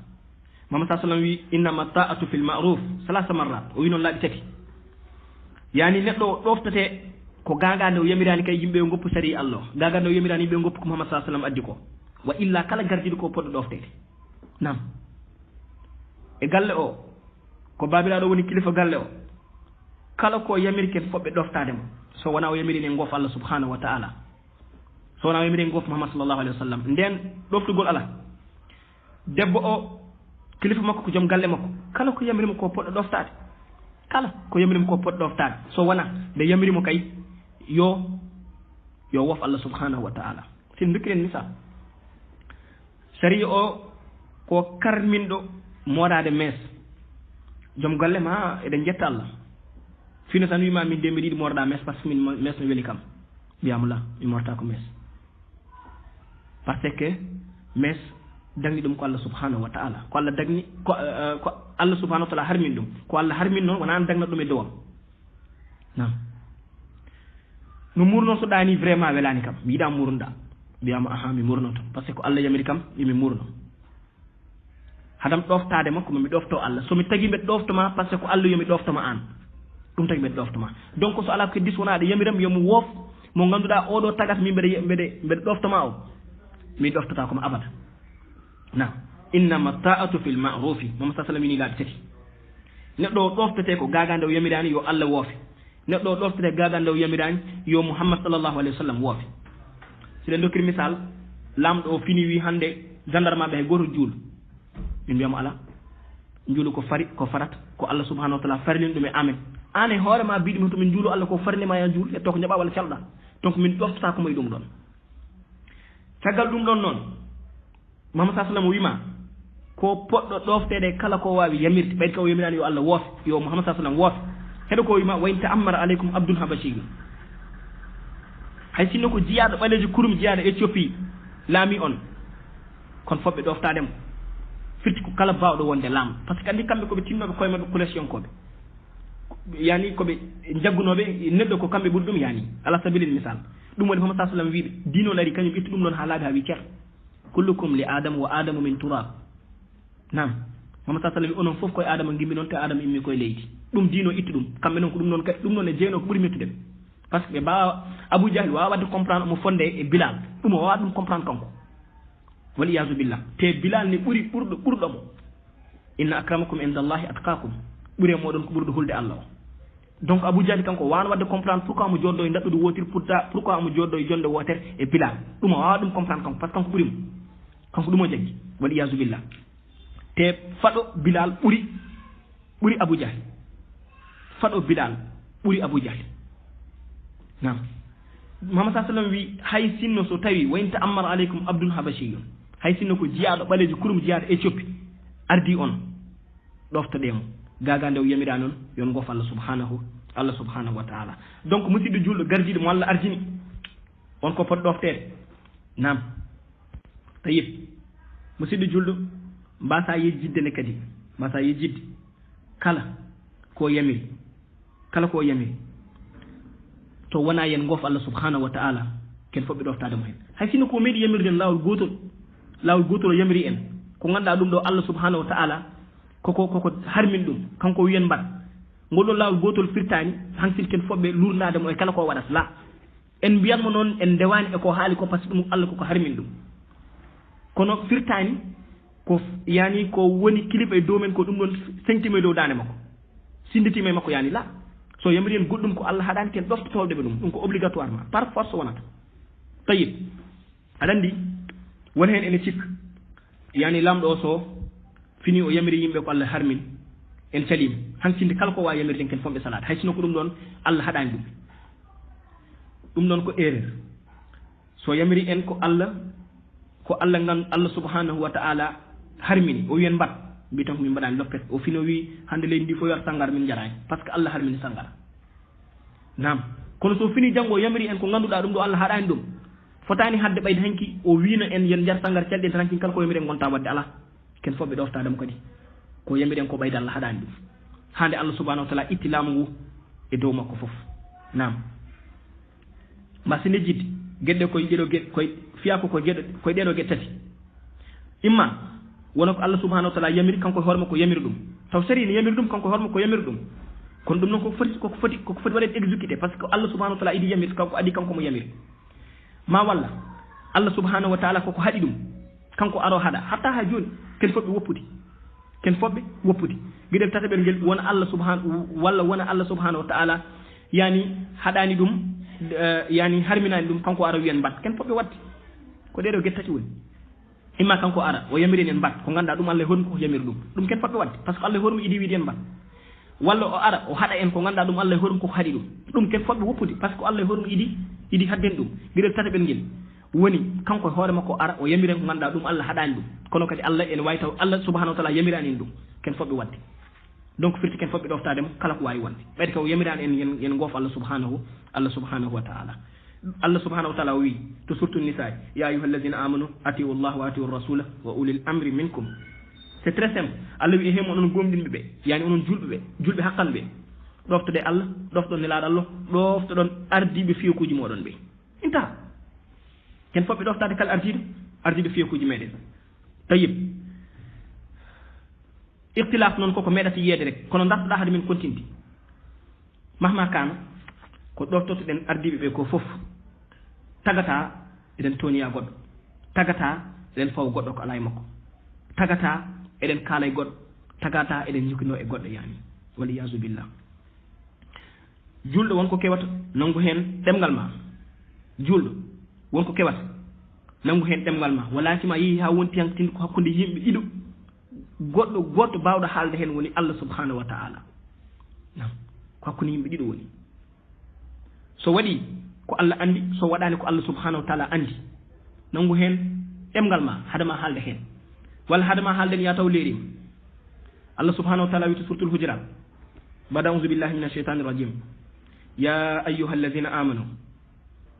mamad sa sallam wi innama ta'atu fil ma'ruf salasa marrat o wi noon laaɓi tati yani neɗɗo ɗoftate ko gagande o yamirani kay yimɓe yo goppu sari allah gagande o yamirani yimɓe yo goppu ko mamad sa sallam addi ko wa illa kala gardiɗo ko poɗɗo ɗoftede nam e galle o ko babiraɗo woni kilifa galle o kala ko yamirken foɓɓe ɗoftademo so wona o yamirini e goof allah subhanahu wa ta'ala so wona o yamirini e goof muhammad sallllahu alayhi wa sallam nden ɗoftugol ala debbo o kilifa makko ko joom galle makko kala ko yamirimo ko poɗɗo ɗoftade kala ko yamirimo ko poɗɗo ɗoftade so wona nde yamirimo kay yo wof allah subhanahu wa ta'ala sin dukkiren misal sharia o ko karminɗo moɗade mees joom galle ma eɗen jetta allah fino tan wima min de mbiɗa yiɗi morɗa mees par ce que min mees no weeli kam mbiyamo la mi morta ko mees par ce que mees dagni ɗum ko allah subhanahu wa ta'ala ko allah dagni ko allah subhanahu wa ta'ala harmin ɗum ko allah harmin noon wona an dagnat ɗum e dowam nam no murno so ɗani vraiment welani kam mi yiɗa murnoɗa mbiyama aha mi murnoto par ce que ko allah yamiri kam yomi murno hadam ɗoftade makko momi ɗofto allah somi tagui mbeɗa ɗoftoma par ce que ko allah yomi ɗoftoma an ɗum tagi mbeɗa ɗoftoma donc so ala ko heddis wonaɗe yamiram yomo woof mo ganduɗa oɗo tagata min mbeɗa ɗoftoma o mi ɗoftata komo abada na innama ta'atu fil ma'rufi mamad sa sallam wini laaɓi tati neɗɗo o ɗoftete ko gagande o yamirani yo allah woofe neɗɗo o ɗoftete gagande o yamirani yo muhammad sallllahu alayhi wa sallam woofe siɗen dokkiri misal lamɗo o fini wi hande gendarme ɓe hay goto juulu min mbiyamo ala juulu ko farata ko allah subhanahu wa ta'ala farilin ɗum e amen an e hoorema mbiɗumi to min juulu allah ko farinima ya juulu e to ko jaɓa walla calɗa donc min ɗoftata ko moye ɗum ɗon caggal ɗum ɗon noon mamad sa sallam o wima ko poɗɗo ɗoftede kala ko wawi yamirde ɓeyde ka o yamirani yo allah woofe yo mouhammad sa sallam woofe heɗo ko wima wa in ta'ammara aleykum abdul habashiyu hay sinno ko jiyaɗo ɓalejo kurum jiyaɗo Éthiopie laami on kono foɓɓe ɗoftademo firti ko kala bawɗo wonde laam par ce que andi kamɓe koɓe tinnoɓe koye mabɓe collection koɓe yani koɓe jaggunoɓe neɗɗo ko kamɓe ɓuuri ɗum yani ala sabilil misal ɗum woni Muhammad sallallahu alaihi wasallam wiɓe diinol ari kañum itti ɗum noon ha laaɓi ha wi ceer kullukum li adama wa adamu min turab nam Muhammad sallallahu alaihi wasallam onon fof koye adama gimmi noon te adama immi koye leydi ɗum diino itti ɗum kamɓe noon ko ɗum noon e jeyno ko ɓuuri mettude par ce que ɓe mbawa Abou Jahil wawa wadde comprendre omo fonde e Bilal ɗum o wawa ɗum comprendre kanko wal iyasu billah te Bilal ni ɓuuri ɓurɗomo inna akramakum indallahi atqakum ɓuuri e moɗon ko ɓurɗo hulde Allah o donc Abou Jahil kanko wawano wadde comprendre pourquoi mo joddo e daɗɗude wotir pourquoi mo joddo e jonde wotere e Bilal ɗum o wawa ɗum comprendre kanko par ce que kanko ɓuurimo kanko ɗum o jaggi wal iyasu billah te faɗo Bilal ɓuuri Abou Jahil faɗo Bilal ɓuuri Abou Jahil nam Muhammad sallallahu alaihi wasallam wi hay sinno so tawi wa in ta'ammara alaykum abdun habashiyun hay sinno ko jiyaɗo ɓalejo kurum jiyaɗo Éthiopie ardi on ɗoftodemo gagande o yamira noon yon gof Allah subhanahu Allah subhanahu wa ta'ala donc musidɗo julɗo gardiɗo mo Allah arjini on ko foti ɗoftede nam tayib musidɗo julɗo mbasa yejjidde ne kadi mbasa yejjidde kala ko yamiri to wona yen goof Allah subhanahu wa ta'ala ken foɓɓe ɗoftade mo hen hay sino ko meeɗi yamirde en lawol gotol o yamiri en ko ganduɗa ɗum ɗo Allah subhanahu wa ta'ala koko harmin ɗum kanko wiyen mbat ngol ɗon lawol gotol firtani hansin ken foɓɓe lurnade mo e kala ko waɗata la en mbiyatmo noon en ndewani eko haali ko par ce que ɗum Allah koko harmin ɗum kono firtani ko yani ko woni kiliɓa e dow men ko ɗum ɗon seŋtima e dow dande makko sinditima e makko yani la so yamiri en goɗɗum ko Allah haɗani ken ɗoftotoɗeɓe ɗum ko obligatoirement par force wonata tayib aɗa andi won hen ene cikka yani lamɗo o so fini o yamiri yimɓe ko Allah harmin en calima hansinde kala ko wawi yamirde en ken fomɓe salade hay sino ko ɗum ɗon Allah haɗani ɗum ɗon ko erreur so yamiri en ko Allah gan Allah subhanahu wa ta'ala harmini o wiyen mbat mbi tan ko min mbaɗani loppet o fino wi hande leydi ndi fo yor sangara min jarani par ce que Allah harmini sangara nam kono so fini janggo yamiri en ko ganduɗa ɗum ɗo Allah haɗani ɗum fotani hadde ɓayde hanki o wino en yen jar sangara calɗe tan hanki kala ko yamiri en gonta wadde ala ken foɓɓe ɗoftademo kadi ko yamiri en ko ɓayde Allah haɗani ɗum hande Allah subhanahu wa ta'ala itti laamu ngu e dow makko foof nam mbasine jidde gueɗɗe koye ɗeɗo gueɗe koye fiya ko koye ɗeɗo gueɗe tati imma wona ko Allah subhanahu wa ta'ala yamiri kanko hoore makko yamiri ɗum taw sari ne yamiri ɗum kanko hoore makko yamiri ɗum kono ɗum noon koko foti waɗede exécuté par ce que Allah subhanahu wa ta'ala idi yamiri kanko adi kanko mo yamiri ma walla Allah subhanahu wa ta'ala koko haɗi ɗum kanko aro haɗa hatta ha joni ken foɓɓe woppude gueɗel tataɓel ngel wona Allah subhanahu wa ta'ala yani haɗani ɗum yani harminani ɗum kanko ara wiyen mbat ken foɓɓe wadde ko ɗeɗo gueɗe tati woni imma kanko ara o yamirini en mbat ko ganduɗa ɗum Allah e hormi koko yamiri ɗum ken foɓɓe wadde par ce que Allah e hormi idi wiide en mbat walla o ara o haɗa en ko ganduɗa ɗum Allah e hormi koko haɗi ɗum ken foɓɓe woppude par ce que Allah e hormi idi hadden ɗum gueɗel tataɓel ngel woni kanko hoore makko ara o yamiren ko ganduɗa ɗum Allah haɗani ɗum kono kadi Allah ene wawi taw Allah subhanahu wa ta'ala yamirani en ɗum ken foɓɓe wadde donc firti ken foɓɓe ɗoftademo kala ko wawi wonde ɓayde ko yamirani en yen goof Allah subhanahu wa ta'ala Allah subhanahu wa ta'ala o wi to surtout nisa ya ayuha alladina amanu atiu llah wa atiu rasula wa ulil amri minkum c'est très simple Allah wi e hemo onon gomɗinɓe ɓe yani onon julɓe hakkan ɓe ɗoftode Allah ɗoftoɗon nelaɗo Allah ɗoftoɗon ardiɓe fiyokuji moɗon ɓe inta ken foɓɓe ɗoftade kala ardiɗo fiyokuji meɗen tayib ikhtilaf noon koko meɗata yiyede rek kono dartoɗa haade min continti mahma kana ko ɗoftotoɗen ardiɓe ɓe ko foof tagata eɗen toniya goɗɗo tagata eɗen fawa goɗɗo ko ala e makko tagata eɗen kaala e goɗɗo tagata eɗen jukino e goɗɗo yani waliyasu billah julɗo wonko kewata nangu hen ɗemgal ma julɗo wonko kewata nangu hen ɗemgal ma wala sima yeehi ha wonti hankatinde ko hakkude yimɓe ɗiɗo goɗɗo bawɗo haalde hen woni Allah subhanahu wa ta'ala nam ko hakkude yimɓe ɗiɗo woni so waɗi ko Allah andi so waɗani ko Allah subhanahu wa ta'ala andi nangu hen ɗemgal ma hadama haalde hen walla hadama haalden ya taw leerima Allah subhanahu wa ta'ala wi to suratul hujurat bada a'udhu billahi minash shaitanir rajim ya ayyuhalladhina amanu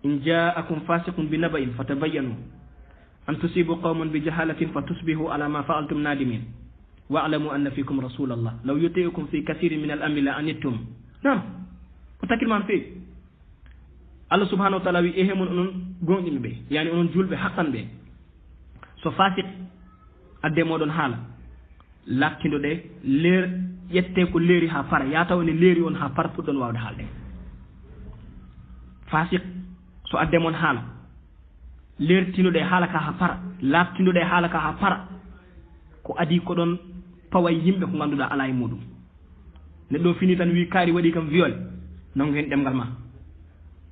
in ja'akum fasiqun binaba'in fatabayyanu an tusibu qauman bijahalatin fatusbihu ala ma fa'altum nadimin wa'lamu anna fikum rasulallah law yuti'ukum fi kathirin min al-amri la anittum nam ko takil man fe Allah subhanahu wa ta'ala wi ehemon onon gonɗinɓe ɓe yani onon julɓe haqqan ɓe so fasiq adde moɗon haala lattindo ɗe leer ƴette ko leeri ha para ya taw ne leeri on ha para puɗɗon wawde haalde fasiq so adde mon haala leertinoɗe haala ka ha para lattinuɗe haala ka ha para ko adi ko ɗon paway yimɓe ko ganduɗa ala e muɗum neɗɗo fini tan wi kaari waɗi kam viol nangu hen ɗemgal ma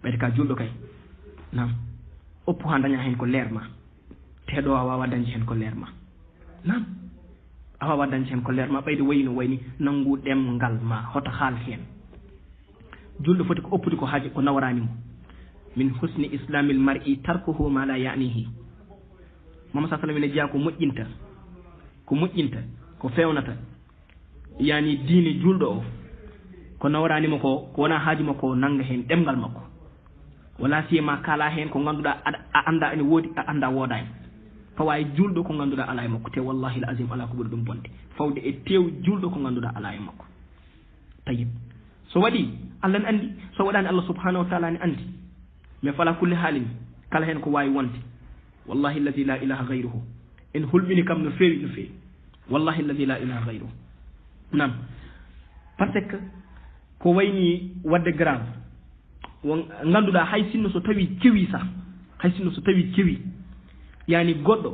ɓeyde ka julɗo kay nam oppu ha daña hen ko leer ma teɗo a wawa dañde hen ko leer ma nam a wawa dañde hen ko leer ma ɓeyde wayno wayni nangu ɗemgal ma hoto haal hen julɗo foti ko oppude ko haaji ko nawranimo min husni islamil mar'i tarkuhu ma la ya'nihi mama sa sallam ene jeeya ko moƴƴinta ko fewnata yani diine julɗo o ko nawranima ko wona haaji makko nanga hen ɗemgal makko wala siyema kala hen ko ganduɗa a anda ene woodi a anda woodani fawa e julɗo ko ganduɗa ala e makko te wallahi l azim ala ko ɓuri ɗum bonde fawde e tew julɗo ko ganduɗa ala e makko tayib so waɗi allah ne andi so waɗani allah subhanahu wa taala ne andi mais fala kulle haalin kala hen ko wawi wonde wallahi alladi la ilaha gayruhu en hulɓini kam no feewi wallahi alladi la ilaha gayruhu nam par ce que ko wayni wadde grave ganduɗa hay sinno so tawi kewi sa hay sinno so tawi kewi yani goɗɗo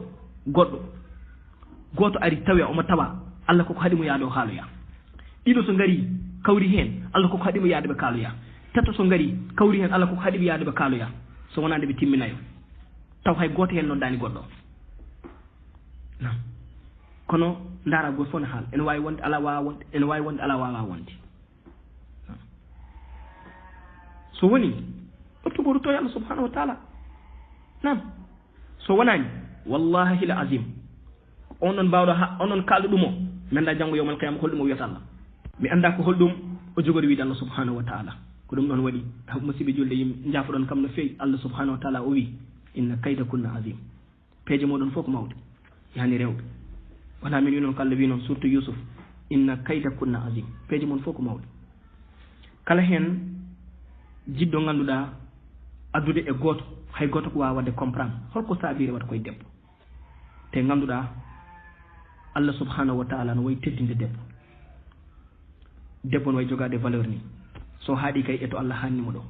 goto ari tawe omo tawa allah koko haɗimo yaade o haaloya ɗiɗo so ngari kawri hen allah koko haɗimo yaade ɓe kaaloya tato so ngari kawri hen allah koko haɗiɓe yaade ɓe kaaloya so wonande ɓe timminayo taw hay goto hen noon dani goɗɗo nam kono ndaara goto fof ne haala ene wawi wonde ala wawa wonde ene wawi wonde ala wawa wonde so woni o tuɓoruto allah subhanahu wa taala nam so wonani wallahi l azim onon mbawɗo onon kalɗo ɗum o mi anda janggo yowmal qiyama holɗum o wiyata allah mi anda ko holɗum o jogori wiide allah subhanahu wa taala ko ɗum ɗon waɗi musidɓe julde yim jafoɗon kam no fewi allah subhanahu wa taala o wi inna kayda kunna azim peeje moɗon fof ko mawɗe yani rewɓe wona min wi noon ko allah wi noon surtout yusuf inna kayda kunna azim peeje mon fof ko mawɗe kala hen jiɗɗo ganduɗa addude e goto hay goto ko wawa wadde comprendre holko sabiri waɗa koye debbo te ganduɗa allah subhanahu wa taala no wayi teddinde debbo no wayi jogade valeur ni so haaɗi kay eto allah hannimo ɗo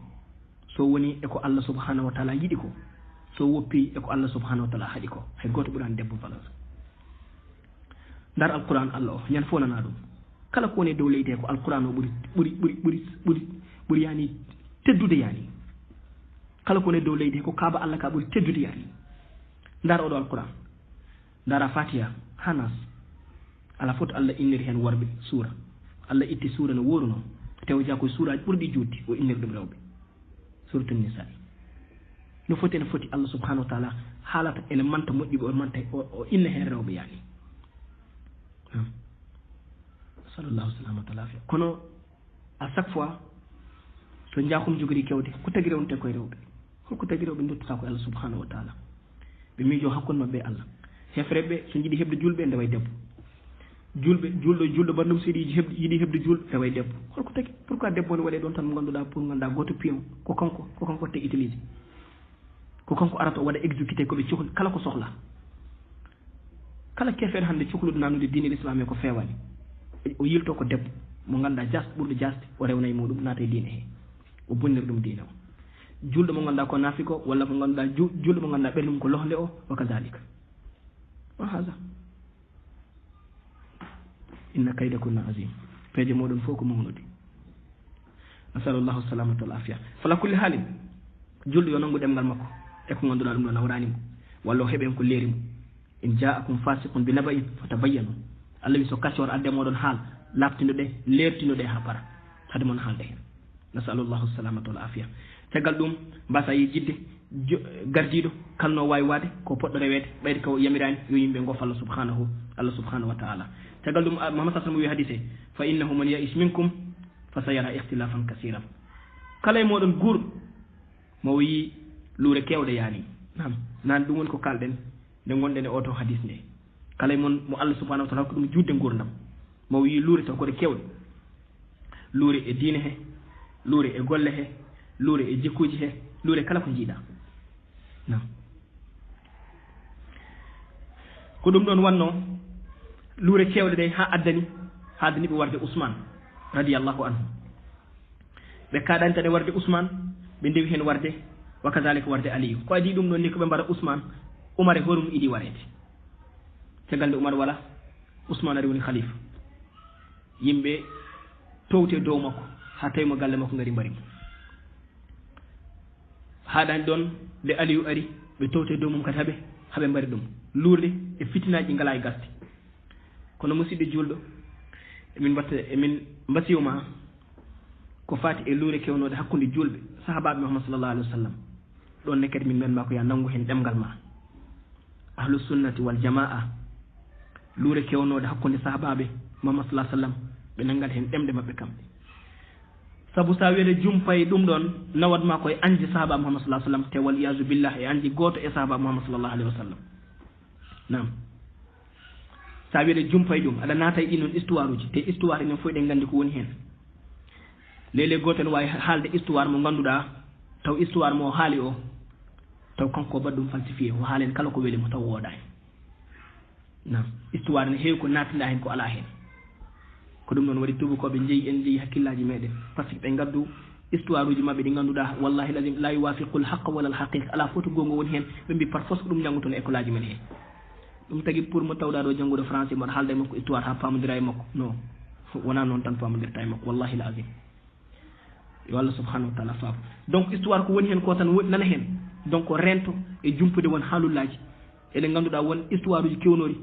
so woni eko allah subhanahu wa taala yiɗi ko so woppi eko allah subhanahu wa taala haaɗi ko hay goto ɓurani debbo valeur ndar alquran allah o ñan fo nana ɗum kala ko woni dow leydi ko alquran o ɓuri yani teddude yani kala ko woni dow leydi ko kaaba allah ka ɓuri teddude yani ndar oɗo alquran ndara fatiha hanas ala foto allah inniri hen worɓe suura allah itti suura no woru noon tew ja koye suuraji ɓurɗi juutdi o inniri ɗum rewɓe suratul nisa no foti ene foti allah subhanahu wa taala haalata ene manta moƴƴuɓe o manta o inna hen rewɓe yani sallallahu salamatu alafia kono à chaque fois so jakum jogori kewde ko tagi rewnte koye rewɓe holko tagi rewɓe dottata ko allah subhanahu wa taala ɓe miijo hakkude mabɓe allah hefreɓe so jiiɗi heɓde julɓe ndewa debbo julɗo bandum so yiɗi heɓde julɓe ndewa debbo holko tagi pourquoi debbo ne waɗe ɗon tan mo ganduɗa pour ganduɗa goto pion ko kanko watte utilisé ko kanko arata o waɗa exécuté koɓe cohli kala ko sohla kala kefeɗe hannde cohluɗo nanude diine l'islam e ko fewani o yilto ko debbo mo ganduɗa jasde ɓurɗo jasde o rewna e muɗum naata e diine he o bonnir ɗum diine o julɗo mo ganduɗa ko nafiko walla ko ganduɗa julɗo mo ganduɗa ɓernum ko lohle o wa kadalika wa hada inna kayda kunna azim peeje moɗon fof ko mawnude nasalullahu salamatu wal afia fala kulli haalin julɗo yo nangu ɗemgal makko e ko ganduɗa ɗum ɗo nawranimo walla o heɓen ko leerimo in jaakum fasiqun bi naba'in fatabayyanu allah wi so kaccor adde moɗon haal labtinoɗe lertinoɗe ha para hade moon haalde hen nasalullahu salamatu wal afia caggal ɗum mbasa yi jidde gardiɗo kalno wawi waade ko poɗɗo rewede ɓayde ko yamirani yo yimɓe gof allah subhanahu wa taala caggal ɗum mahamad sa sallam wi hadise fa innahu man ya'is minkum fa sayara ihtilafan kasiran kala e moɗon guur mo wi luure kewɗe yani nam nan ɗum woni ko kalɗen nde gonɗen e oto hadis nde kala e mon mo allah subhanahu wa taala ko ɗum judde gurdam mo wi luure taw koɗe kewɗe luure e diine he luure e golle he luure e jikkuji he luure kala ko jiiɗa nam ko ɗum ɗon wanno luure kewɗe ɗe ha addani ɓe warde ousmane radiallahu anhu ɓe kaɗani tan e warde ousmane ɓe ndewi hen warde wa kadalika warde aliyu ko adi ɗum ɗon ni ko ɓe mbaɗa ousmane oumar e horum iɗi warede caggal nde oumar wala ousmane ari woni khalifa yimɓe towte dow makko ha tawimo galle makko ngari mbarimo haɗani ɗon nde aliyu ari ɓe towte dow mum kadi haɓe mbari ɗum luurde e fitinaji ɗi ngala e gasde kono musidɗo julɗo emin mbasiyuma ko fati e luure kewnode hakkude julɓe sahabaɓe muhammad sallallahu alaihi wa sallam ɗon ne kadi min menma ko ya nangu hen ɗemgal ma ahlu sunnati wal jamaa luure kewnode hakkude sahabaɓe muhammad sallallahu alaihi wa sallam ɓe nangat hen ɗemɗe mabɓe kamɓe sabu sa wiide jumpay ɗum ɗon nawatma koye anji sahaba Muhammad sallallahu alaihi wasallam te wal iyasu billah e anji goto e sahaba Muhammad sallallahu alaihi wasallam nam sa wiide jumpay ɗum aɗa naata e ɗinon histoire uji te histoire enen fof ɗen gandi ko woni hen lele goto ne wawi haalde histoire mo ganduɗa taw histoire mo haali o taw kanko baɗɗum falsifié o haalen kala ko weeli mo taw wooɗa hen nam histoire ne heewi ko natinɗa hen ko ala hen ko ɗum noon waɗi tubakoɓe jeeyi en jeeyi hakkillaji meɗen par ce que ɓe gaddu histoire uji mabɓe ɗi ganduɗa wallahi lazim la yuwafiqu l haqqa wala l haqiqa ala foto gongo woni hen ɓe mbi par force ko ɗum janggo toon école aji men hen ɗum tagui pour mo tawɗa ɗo janggude français mbaɗa haalda e makko histoire ha pamodira e makko non wona noon tan pamodirta e makko wallahi l azim yo Allah subhanahu wa taala faabo donc histoire ko woni hen ko tan nana hen donc rento e jumpude won haalullaji eɗen ganduɗa won histoire uji kewnori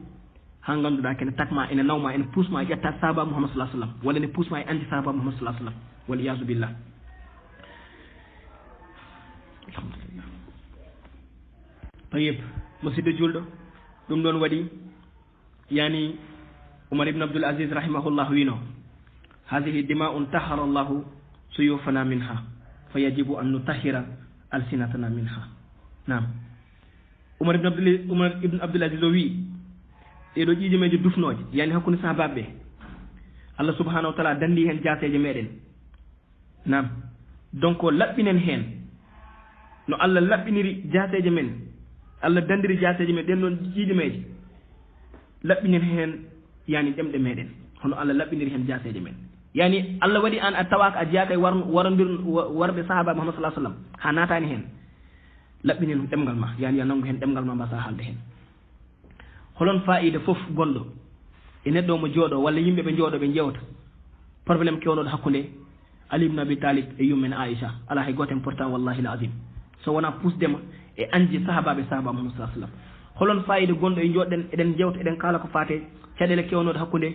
ha ganduɗa kene takma ene nawma ene puusma e ƴetta sahaba Muhammad sallallahu alaihi wasallam walla ne puusma e andi sahaba Muhammad sallallahu alaihi wasallam wal iyasu billah alhamdulillah tayib musidɗo julɗo ɗum ɗon waɗi yani Umar ibn Abdul Aziz rahimahullah wino hadihi dima'un tahara Allahu suyufana minha fayajibu an nutahhira alsinatana minha nam Umar ibn Abdul Aziz o wi ɗeɗo ƴiƴimeje dufnoje yani hakkude sahabaɓe Allah subhanahu wa taala dandi hen jaaseje meɗen nam donc laɓɓinen hen no Allah laɓɓiniri jaaseje men Allah dandiri jaaseje men ɗen ɗon ƴiƴimeje laɓɓinen hen yani ɗemɗe meɗen hono Allah laɓɓiniri hen jaaseje men yani Allah waɗi an a tawaka a jeyaka e warodir warɓe sahaba Muhammad sallallahu alaihi wasallam ha natani hen laɓɓinen ɗemgal ma yani ya nangu hen ɗemgal ma mbasa haalde hen holon fa'ida fof gonɗo e neɗɗo mo jooɗo walla yimɓe ɓe jooɗo ɓe jewta probléme kewnoɗo hakkude Ali ibn Abi Talib e yummen Aisha ala hay goto important wallahi l azim so wona pusdema e anji sahabaɓe sahaba Muhammad sallallahu alaihi wasallam holon fa'ida gonɗo e jooɗɗen eɗen jewta eɗen kala ko fate caɗele kewnoɗo hakkude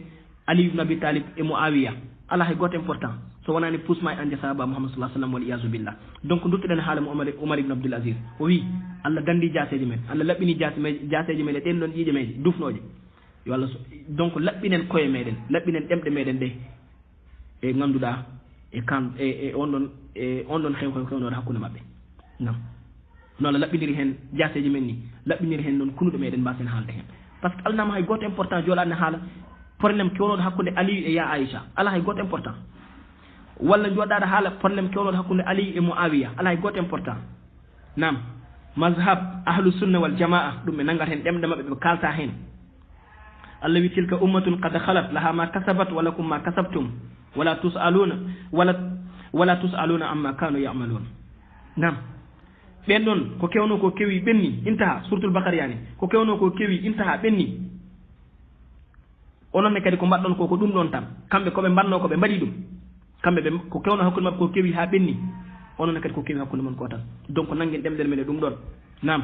Ali ibn Abi Talib e Muawiya ala hay goto important so wonani pusma e ande sahaba Muhammad sallallahu alaihi wasallam wal iyasu billah donc duttoɗen haala mo Umar ibn Abdul Aziz o wi Allah dandi jaaseji men Allah laɓɓini jaaseji men e ɗen ɗon ƴiƴemeje dufnoje yo Allah donc laɓɓinen koye meɗen laɓɓinen ɗemɗe meɗen ɗe e ganduɗa e kan e on ɗon kewnoɗo hakkude mabɓe nam no Allah laɓɓiniri hen jaaseji men ni laɓɓiniri hen noon kunuɗo meɗen mbasen haalde hen par ce que alnama hay goto important joɗanne haala probléme kewnoɗo hakkude Aliyu e ya Aisha ala hay goto important walla joɗaɗo haala probléme kewnoɗo hakkude Aliyu e Muawiya ala hay goto important nam mazhab ahlu sunna wal jamaa ɗum ɓe nangat hen ɗemɗe maɓɓe ɓe kalta hen Allah wi tilka ummatun qad khalat laha ma kasabat wa lakum ma kasabtum wala tusaluna amma kanu ya'malun nam ɓen ɗon ko kewno ko kewi ɓenni intaha surtul bakar yani ko kewno ko kewi intaha ɓenni onon ne kadi ko mbaɗɗon ko ɗum ɗon tan kamɓe koɓe mbanno ko ɓe mbaɗi ɗum kamɓe ɓe ko kewno hakkude mabɓe ko kewi ha ɓenni onon ne kadi ko kewi hakkude mon ko tan donc nangen ɗemɗel men e ɗum ɗon nam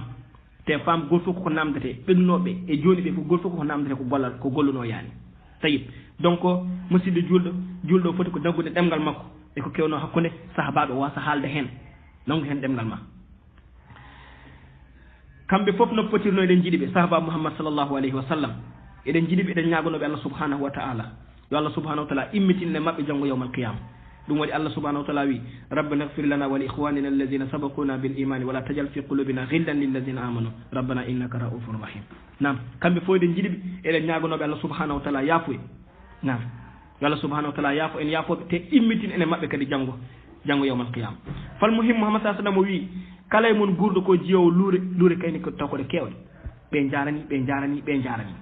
te fam gol fof koko namdete ɓennoɓe e joni ɓe fof gol fof koko namdete ko golluno yani tayib donc musidɗo julɗo foti ko daggude ɗemgal makko e ko kewno hakkude sahabaɓe wasa haalde hen nangu hen ɗemgal ma kamɓe fof no potirno eɗen jiiɗi ɓe sahaba Muhammad sallallahu alayhi wa sallam eɗen jiiɗi ɓe eɗen ñagonoɓe Allah subhanahu wa ta'ala yo Allah subhanahu wa ta'ala immitinne mabɓe janggo yawmal qiyama ɗum waɗi Allah subhanahu wa ta'ala wi rabbana ighfir lana wa li ikhwanina alladhina sabaquna bil imani wala tajal fi qulubina ghillan lil ladhina amanu rabbana innaka ra'ufur rahim nam kamɓe fof eɗen jiiɗi ɓe eɗen ñagonoɓe Allah subhanahu wa ta'ala yaafuye nam yo Allah subhanahu wa ta'ala yaafo en yaafoɓe te immitin ene mabɓe kadi janggo yawmal qiyama fal muhim Muhammad sallallahu alaihi wasallam o wi kala e mon gurɗo ko jiyowo luure kayni ko taw koɗe kewɗe ɓe jarani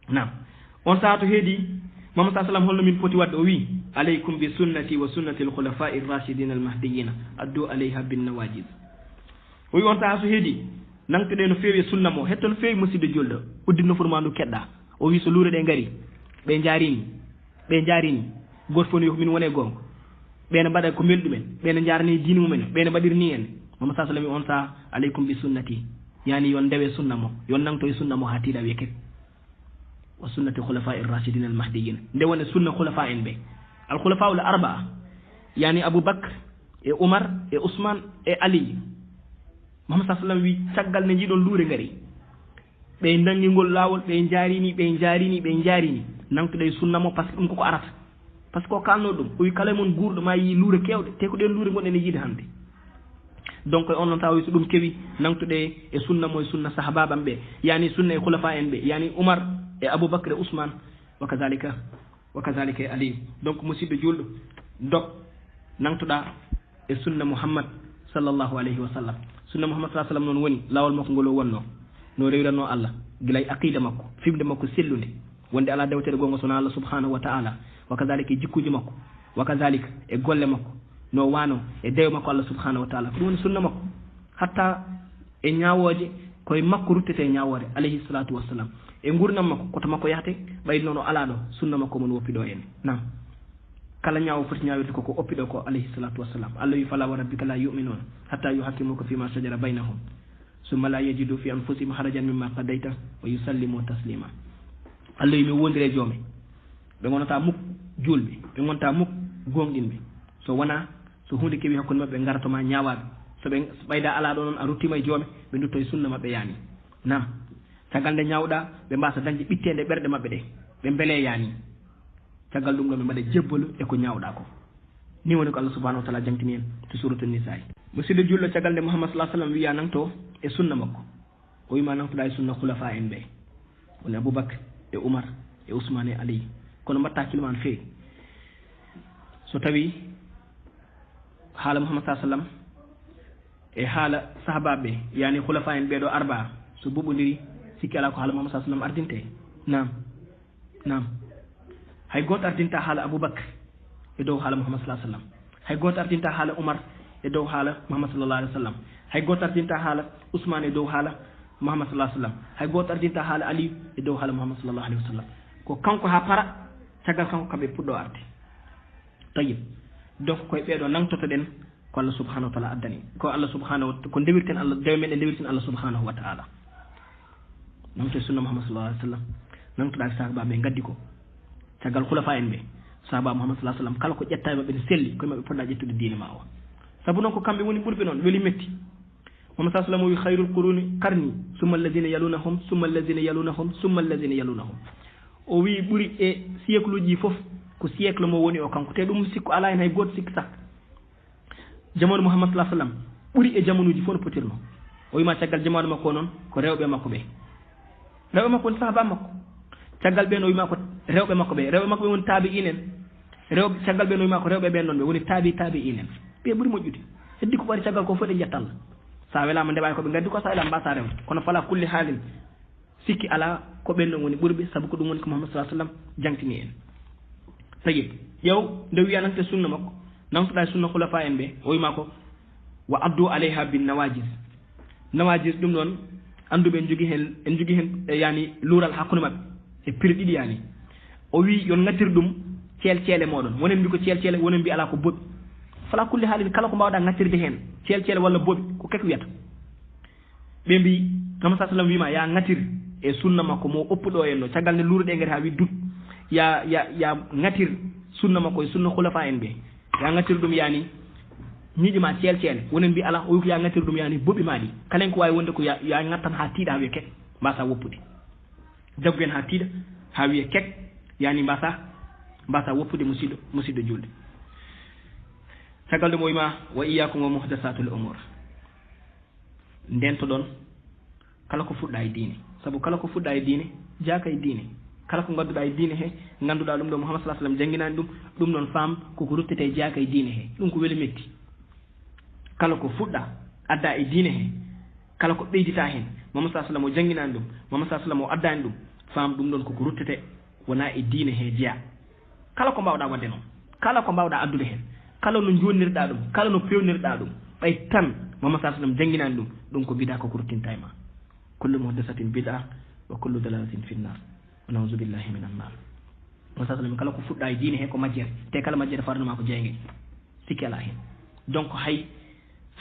nam on saaha to heedi Muhammad sallallahu alaihi wasallam holno min poti wadde o wi alaykum bi sunnati wa sunnati al khulafa'i ar-rashidin al-mahdiyyin addu alayha bin nawajiz o wi on saaha so heedi nangtoɗe no feewi sunna mo hetto no feewi musidɗo julɗo udditno furma ndu keɗɗa o wi so luure ɗe ngari ɓe jarini goto fof no yo min wone gonga ɓene mbaɗa ko melɗumen ɓene jarani diine mumen ɓene mbaɗirni en Muhammad sallallahu alaihi wasallam on saaha alaykum bi sunnati yani yon ndewe sunna mo yon nangto e sunna mo ha tiiɗa wiye kadi wa sunnati khulafa'i ar-rashidin al-mahdiyyin nde woni sunna khulafa en be al-khulafa'u al-arba'a yani Abu Bakr e Umar e Usman e Ali Muhammad sallallahu alaihi wasallam wi caggal ne jiɗon luure ngari ɓe dangingol lawol ɓe jarini nangtude sunna mo par ce que ɗum koko arata par ce que o kalno ɗum o wi kala mon guurɗo ma yi luure kewɗe te ko ɗen luure gonɗen e yiide hannde donc on noon tawa so ɗum kewi nangtuɗe e sunna mo e sunna sahabaɓam ɓe yani sunna e khulafa en ɓe yani oumar e aboubacre e ousmane wa kadalika e aliyu donc musidɗo julɗo dog nangtuɗa e sunna mouhammad sallllahu alayhi wa sallam sunna mouhammad sa sallam noon woni lawol makko ngol o wonno no rewranno allah gilay aqida makko fimde makko sellude wonde ala dewtere gonga sona allah subhanahu wa taala wa kadalika e jikkuji makko wa kadalika e golle makko no wano e dewe makko allah subhanahu wa taala ko ɗum woni sunna makko hatta e ñawoje koye makko ruttete ñawore alayhi salatu wassalam e gurdam makko koto makko yahate ɓayde noon o ala ɗo sunna makko mon woppiɗo en nam kala ñaawo foti ñawirde koko oppiɗo ko alayhi salatu wassalam allah wi fala wa rabbika la yuminuna hatta yuhakkimuka fima shajara baynahum summa la yajidu fi anfusihim harajan mimma qadayta wa yusallimu taslima allah wi mi wondire joome ɓe gonata muk julɓe ɓe gonta muk gonɗinɓe so wona so hunde kewi hakkude mabɓe garatoma ñawaɓe so ɓayda ala ɗo noon a ruttima e joome ɓe dutto e sunna mabɓe yani nam caggal nde ñawɗa ɓe mbasa dañde ɓittede ɓerɗe mabɓe ɗe ɓe beele yani caggal ɗum ɗo ɓe mbaɗa jebbalu e ko ñawɗa ko ni woni ko allah subahanahu wa taala jangtini en to suratu nisa musidɗo julɗo caggal nde mouhammad salah sallam wiya nangto e sunna makko o wima nangtoɗa e sunna khulafa en ɓe woni aboubacre e oumar e ousmane e aliy kono mbatta kilman feewi so tawi haala mouhammad sa sallam e haala sahabaɓe ɓe yani khulafa en ɓeɗo arbaa so boɓodiri sikki ala ko haala mouhammad sa sallam ardinte nam hay goto ardinta haala aboubacre e dow haala mouhammad salah sallam hay goto ardinta haala oumar e dow haala mouhammad sallallah alih w sallam hay goto ardinta haala ousmane e dow haala mouhammad salah sallam hay goto ardinta haala aliyu e dow haala mouhammad sallallah alih wa sallam ko kanko ha para caggal kanko kamɓe puɗɗo arde tayib donc koye ɓeeɗo nangtotoɗen ko allah subahanahu wa taala addani ko allah subahanahu ko ndewirten allah dewe men e ndewirten allah subahanahu wa taala nangto e sunna mouhammad sallallah alih w sallam nangtoɗa e sahabaɓe gaddi ko caggal khulafa en ɓe sahaba mouhammad salah sallam kala ko ƴetta e maɓɓe ne selli koye maɓɓe poɗɗa ƴettude diine ma o saabu noon ko kamɓe woni ɓurɓe noon weeli metti mouhammad salah sallam o wi hayrul quruni qarni summa alladina yalunahum summa alladina yalunahum summa alladina yalunahum o wi ɓuuri e siècle uji fof ko siècle mo woni o kanko te ɗum sikku ala hen hay goto sikki sak jamanu mouhammad salah sallam ɓuuri e jamanuji fof no potirno o wima caggal jamanu makko noon ko rewɓe makko ɓe rewɓe makko woni sahaba makko caggal ɓe no wima ko rewɓe makko ɓe rewɓe makko ɓe woni taabi inen rewɓe caggal ɓe no wima ko rewɓe ɓen noon ɓe woni taabi inen ɓe ɓuuri moƴƴude heddi ko ɓari caggal ko fof ɗe jettallah sa welama ndeɓani koɓe gaddi ko sa welama mbasa rewde kono fala kulli haalin sikki ala ko ɓen ɗon woni ɓurɓe saabu ko ɗum woni ko mouhammad salah sallam jangtini en tayib ƴew nde wiya nante sunna makko nangtoɗa e sunna khulafa en ɓe o wima ko wa addu alayha bin nawajis ɗum ɗon anduɓe en jogui hen yani luural hakkude mabɓe e piri ɗiɗi yani o wi yon gattir ɗum ceele moɗon wonen mbi ko ceele wonen mbi ala ko boɓi fala kulli haalin kala ko mbawɗa gattirde hen ceele walla boɓi ko kek wiyata ɓe mbi mouhammad sa sallam wima ya gattir e sunna makko mo oppuɗo en no caggal nde luureɗe gati ha wi dut ya gattir sunna makko e sunna khulafa en ɓe ya gattir ɗum yani ñiƴima ceele wonen mbi ala o wi ko ya gattir ɗum yani boɓi maɗi kalen ko wawi wonde ko ya gattan ha tiiɗa ha wiya kek mbasa woppude jaggu en ha tiiɗa ha wiya kek yani mbasa woppude musidɗo julde caggal ɗum o wima wa iyakum wa muhdasatul umur ndento ɗon kala ko fuɗɗa e diine saabu kala ko fuɗɗa e diine jaaka e diine kala ko gadduɗa e diine he ganduɗa ɗum ɗo mouhammad salah sallam jangguinani ɗum ɗon faam koko ruttete jaaka e diine he ɗum ko weeli metti kala ko fuɗɗa adda e diine he kala ko ɓeydita hen mouhammad salah sallam o jangguinani ɗum mouhammad salah sallam o addani ɗum faam ɗum ɗon koko ruttete wona e diine he jeeya kala ko mbawɗa wadde noon kala ko mbawɗa addude hen kala no jonnirɗa ɗum kala no pewnirɗa ɗum ɓay tan mouhammad salah sallam jangguinani ɗum ko bida koko ruttinta e ma kullu muhdasatin bid'a wa kullu dalalatin fi nnar wa naudu billahi min annar mouhammad salah sallam kala ko fuɗɗa e diine he ko majjere te kala majjere farnoma ko jeygue sikki ala hen donc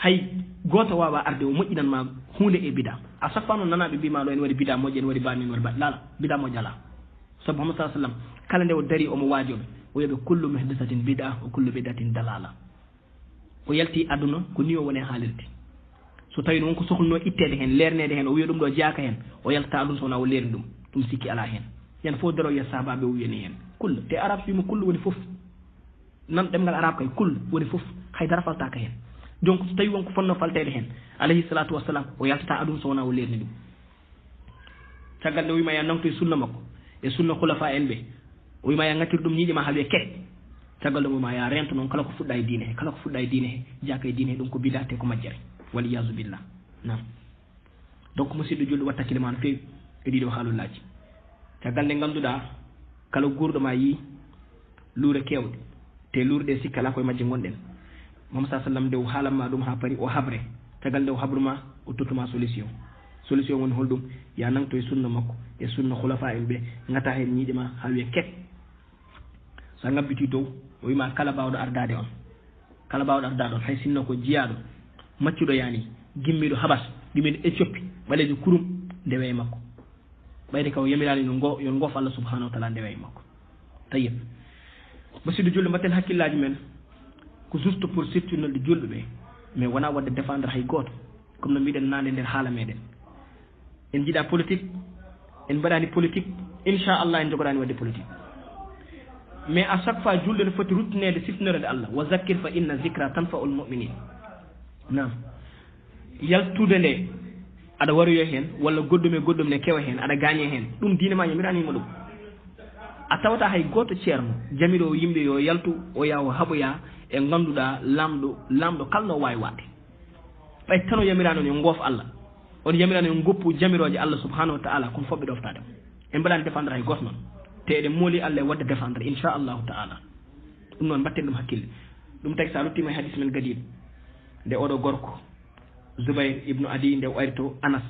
hay goto wawa arde o moƴƴinanma hunde e bida a chaque fois noon nanaɓe mbima ɗo en waɗi bida moƴƴi en waɗi bani en waɗi baɗi lala bida moƴƴi ala sabu mouhammad salah sallam kala nde o dari omo waajoɓe o wiyaɓe kullu muhdasatin bid'a wa kullu bid'atin dalala o yalti aduna ko ni o woni haalirde so tawi wonko sohlno ittede hen lernede hen o wiya ɗum ɗo jaaka hen o yalta aduna sowona o leeri ɗum sikki ala hen yen fof daro wiya sahabaɓe o wiyani hen kulla te arabe wima kullu woni foof nan ɗemngal arabe kay kul woni fof haydara faltaka hen donc so tawi wonko fonno faltede hen alayhi salatu wassalam o yaltata aɗum so wona o lerni ɗum caggal nde wima ya nangto e sunna makko e sunna khulafa en ɓe o wima ya gattir ɗum ñiiƴe ma haaɓe kek caggal ɗum wima ya rento noon kala ko fuɗɗa e diine he kala ko fuɗɗa e diine he jaka e diine he ɗum ko bidate ko majjere waliyasu billah nam donc musidɗo julɗo watta hakkille ma no fewi e ɗiɗo haalullaji caggal nde ganduɗa kala gurɗo ma yi luure kewɗe te luure ɗe sikka ala koye majje gonɗen Muhammad sallam nde o haalanma ɗum ha paari o habre caggal nde o habruma o tottuma solution woni holɗum ya nangto e sunna makko e sunna khulafa en ɓe gata hen ñiiƴe ma ha wiye kek sa ngabbiti dow o wima kala bawɗo ardade on kala bawɗo ardade on hay sinno ko jiyaɗo maccuɗo yani gimmiɗo habas ɗumen Éthiopie ɓalejo kurum ndewe e makko ɓayde kaw yamirani yon goof Allah subhanahu wa taala ndewe e makko tayyib musidɗo julɗo mbatten hakkillaji men ko juste pour sirtinolde julɓe ɓe mais wona wadde défendre hay goto comme no mbiɗen nande nder haala meɗen en jiiɗa politique en mbaɗani politique inchallah en jogoɗani wadde politique mais à chaque fois julɗo ne foti ruttinede sifnorede Allah wa zakkir fa inna zicra tanfa'u l muminin nam yaltude nde aɗa waroyo hen walla goɗɗum ne kewa hen aɗa gagne hen ɗum diine ma yamiranima ɗum a tawata hay goto ceerno jamiɗo yimɓe yo yaltu o yaha o haɓoya e ganduɗa lamɗo kalno wawi wade ɓay tan o yamirano yo goof Allah on yamirano yo goppu jamiroje Allah subhanahu wa ta'ala kono foɓɓe ɗoftade en mbaɗani défendre hay goto noon te eɗen mooli Allah e wadde défendre inchallahu ta'ala ɗum noon mbatten ɗum hakkille ɗum tagi sa ruttima e hadis men gadiɗo nde oɗo gorko Zubayr ibnu Adi nde o ari to Anas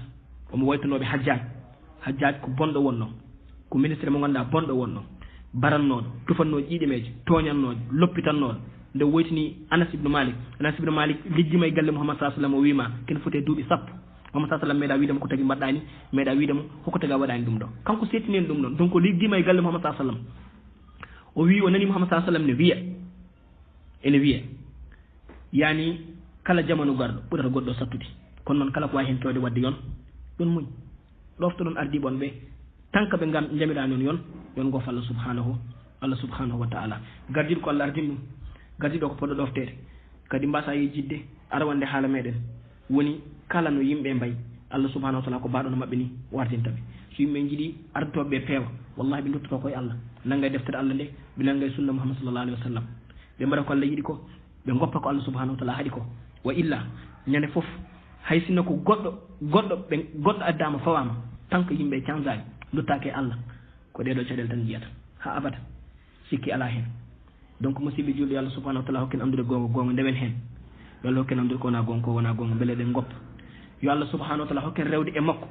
omo waytanoɓe hajjaj ko bonɗo wonno ko ministre mo ganduɗa bonɗo wonno barannoɗo tufannoɗo ƴiɗemeje toñannoɗo loppitannoɗo nde woytini Anas ibnu Malik liggima e galle Muhammad sallallahu alaihi wasallam o wima ken foti e duuɓi sappo Muhammad sallallahu alaihi wasallam meeɗa widemo ko tagi mbaɗɗani meeɗa widemo hoko taga waɗani ɗum ɗo kanko settinen ɗum ɗon donc o liggima e galle Muhammad sallallahu alaihi wasallam o wi o nani Muhammad sallallahu alaihi wasallam ene wiya yani kala jamanu garɗo ɓurata goɗɗo sattude kono noon kala ko wawi hen tewde wadde yon ɗon muñ ɗofto ɗon ardiɓe on ɓe tant que ɓe jamiɗani on yon goof Allah subhanahu wa ta'ala gardiɗo ko Allah ardin ɗum gardiɗo ko poɗɗo ɗoftede kadi mbasa yejjidde arawande haala meɗen woni kala no yimɓe mbayi Allah subhanahu wa ta'ala ko mbaɗo no mabɓe ni wartintaɓe so yimɓe jiiɗi ardotoɓe peewa wallahi ɓe duttoto koye Allah ɓe nangga e deftere Allah nde ɓe nangga e sunna Muhammad sallallahu alaihi wa sallam ɓe mbaɗa ko Allah yiɗi ko ɓe goppa ko Allah subhanahu wa ta'ala haɗi ko wa illa ñande foof hay sinno ko goɗɗo addama fawama tant que yimɓe canjani duttake e Allah ko ɗeɗo caɗele tan jiyata ha abada sikki ala hen donc musidɓe julɗo Allah subhanahu wa ta'ala hokken andude gonga ndewen hen yo Allah hokken andude ko wona gonga beele ɗen goppa yo Allah subhanahu wa ta'ala hokken rewde e makko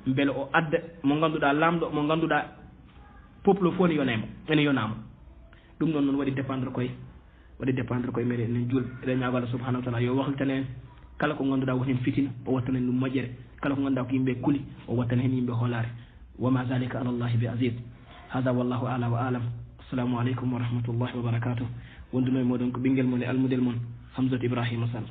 beele o adda mo ganduɗa lamɗo mo ganduɗa peuple fof ene yonamo ɗum ɗon noon waɗi dépendre koye meɗen enen julɓe eɗen ñaago Allah subhanahu wa ta'ala yo wahlitane en kala ko ganduɗa woni hen fitina o wattana en ɗum moƴƴere kala ko ganduɗa ko yimɓe kuuli o wattana hen yimɓe hoolare wama zalika ala allahi bi aziz hada wallahu ala wa alam assalamu aleykum wa rahmatullahi wa barakatuh wonduno e moɗon ko ɓinguel mon e almudel mon Hamzat Ibrahima Sall